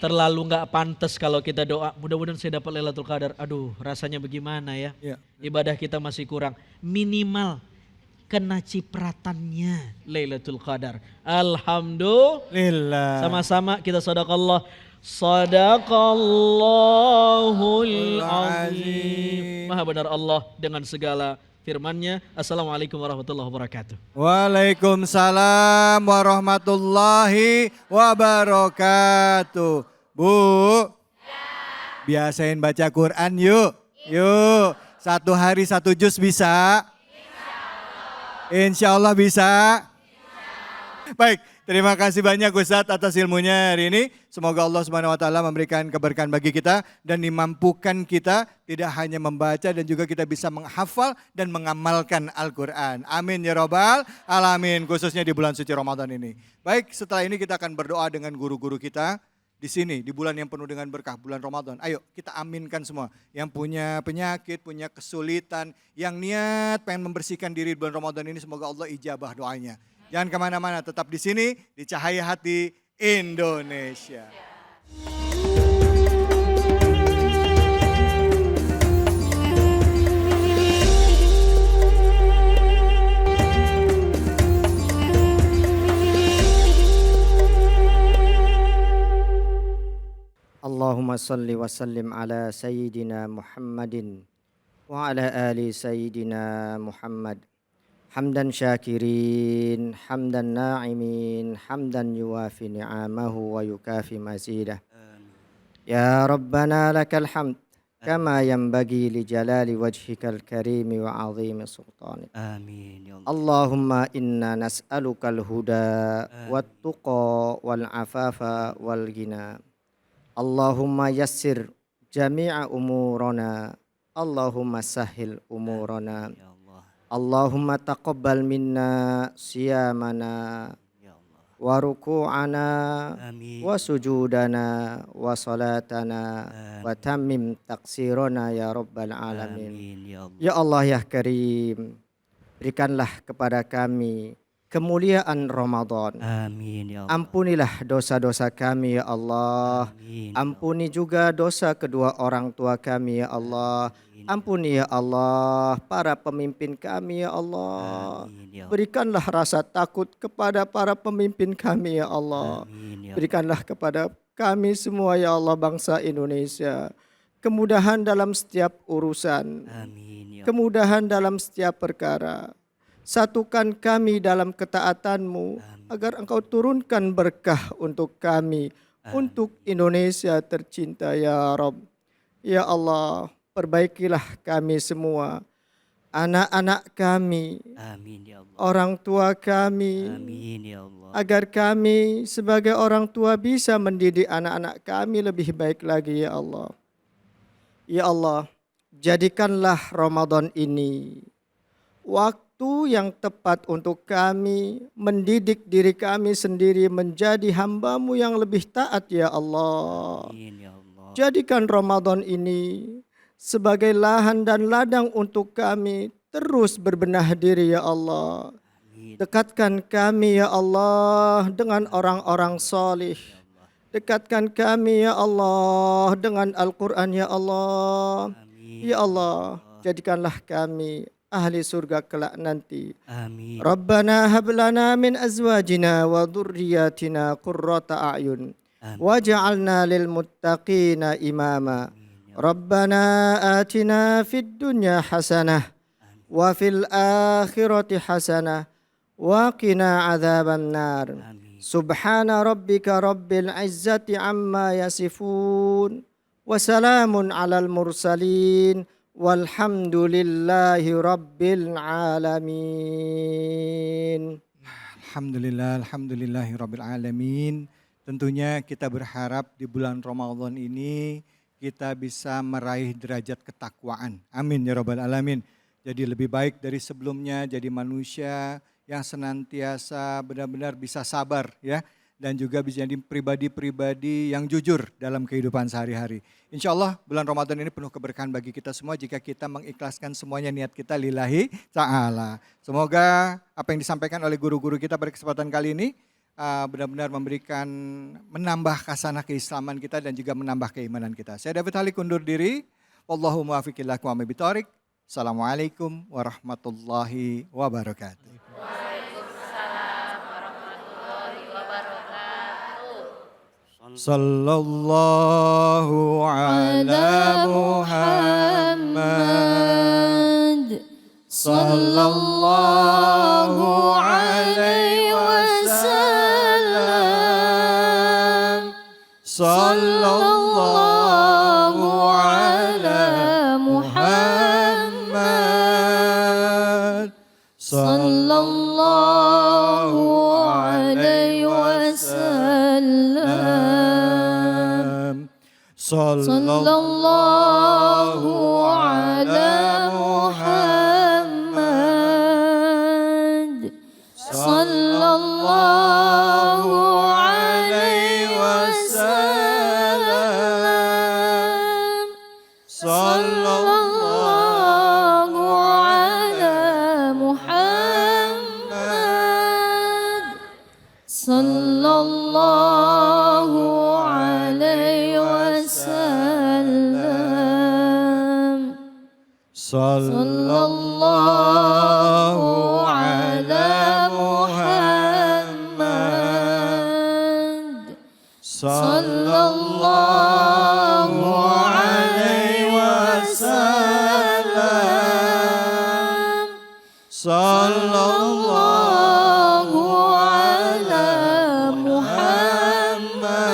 Terlalu nggak pantas kalau kita doa, mudah-mudahan saya dapat Lailatul Qadar. Aduh, rasanya bagaimana ya? Ya. Ibadah kita masih kurang. Minimal kena cipratannya Lailatul Qadar. Alhamdulillah. Sama-sama kita sadaqallah. Sadaqallahul azim. Maha benar Allah dengan segala firman-Nya. Assalamualaikum warahmatullahi wabarakatuh. Waalaikumsalam warahmatullahi wabarakatuh. Bu, biasain baca Quran yuk. Yuk, 1 hari 1 juz bisa? Insya Allah bisa. Baik, terima kasih banyak Ustadz atas ilmunya hari ini. Semoga Allah Subhanahu wa taala memberikan keberkahan bagi kita dan dimampukan kita tidak hanya membaca dan juga kita bisa menghafal dan mengamalkan Al-Qur'an. Amin ya robbal alamin, khususnya di bulan suci Ramadan ini. Baik, setelah ini kita akan berdoa dengan guru-guru kita di sini di bulan yang penuh dengan berkah, bulan Ramadan. Ayo kita aminkan semua yang punya penyakit, punya kesulitan, yang niat pengen membersihkan diri di bulan Ramadan ini, semoga Allah ijabah doanya. Jangan kemana-mana, tetap di sini di Cahaya Hati Indonesia. Allahumma salli wa sallim ala Sayyidina Muhammadin wa ala ali Sayyidina Muhammad. Hamdan syakirin, hamdan na'imin, hamdan yuwafi ni'amahu wa yukafi mazidah. Ya Rabbana lakal hamd, kama yanbaghi li jalali wajhikal karimi wa azimi sultanik. Amin ya Allah. Allahumma inna nas'alukal huda wat tuqa wal afafa wal ghina. Allahumma yassir jami'a umurana. Allahumma sahil umurana. Allahumma taqabbal minna siyamana wa ruku'ana wa sujudana wa salatana wa tammim taqsirana ya rabbal alamin. Ya Allah ya Karim, berikanlah kepada kami kemuliaan Ramadan. Amin ya Allah. Ampunilah dosa-dosa kami ya Allah. Ampuni juga dosa kedua orang tua kami ya Allah. Ampuni ya Allah para pemimpin kami ya Allah. Berikanlah rasa takut kepada para pemimpin kami ya Allah. Berikanlah kepada kami semua ya Allah bangsa Indonesia kemudahan dalam setiap urusan. Kemudahan dalam setiap perkara. Satukan kami dalam ketaatan-Mu agar Engkau turunkan berkah untuk kami, untuk Indonesia tercinta ya Rabb. Ya Allah, perbaikilah kami semua, anak-anak kami, orang tua kami, agar kami sebagai orang tua bisa mendidik anak-anak kami lebih baik lagi ya Allah. Ya Allah, jadikanlah Ramadan ini waktu yang tepat untuk kami mendidik diri kami sendiri menjadi hamba-Mu yang lebih taat ya Allah. Jadikan Ramadan ini sebagai lahan dan ladang untuk kami terus berbenah diri ya Allah. Dekatkan kami ya Allah dengan orang-orang salih. Dekatkan kami ya Allah dengan Al-Quran ya Allah. Ya Allah, Jadikanlah kami ahli surga kelak nanti. Amin. Rabbana hab lana min azwajina wa dhurriyyatina qurrata a'yun waj'alna lil muttaqina imama. Rabbana atina fid dunya hasanah wa fil akhirati hasanah wa qina adzaban nar. Subhana rabbika rabbil izzati amma yasifun wa salamun alal mursalin walhamdulillahi rabbil alamin. Alhamdulillahi rabbil alamin. Tentunya kita berharap di bulan Ramadan ini kita bisa meraih derajat ketakwaan. Amin ya rabbal alamin. Jadi lebih baik dari sebelumnya, jadi manusia yang senantiasa benar-benar bisa sabar ya. Dan juga bisa jadi pribadi-pribadi yang jujur dalam kehidupan sehari-hari. Insya Allah bulan Ramadan ini penuh keberkahan bagi kita semua jika kita mengikhlaskan semuanya niat kita lillahi ta'ala. Semoga apa yang disampaikan oleh guru-guru kita pada kesempatan kali ini benar-benar menambah khasanah keislaman kita dan juga menambah keimanan kita. Saya David Halik undur diri. Wallahu muwaffiq ila aqwamit thoriq. Assalamualaikum warahmatullahi wabarakatuh. Sallallahu ala Muhammad. Sallallahu alaihi wasallam. Sallallahu ala Muhammad. Sallallahu alaihi wasallam. Sallallahu ala Muhammad. Sallallahu alaihi wasallam. Sallallahu ala Muhammad. Sallallahu alaihi wasallam. Sallallahu ala Muhammad. Sallallahu alaihi wasallam. Sallallahu ala Muhammad.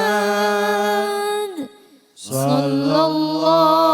Sallallahu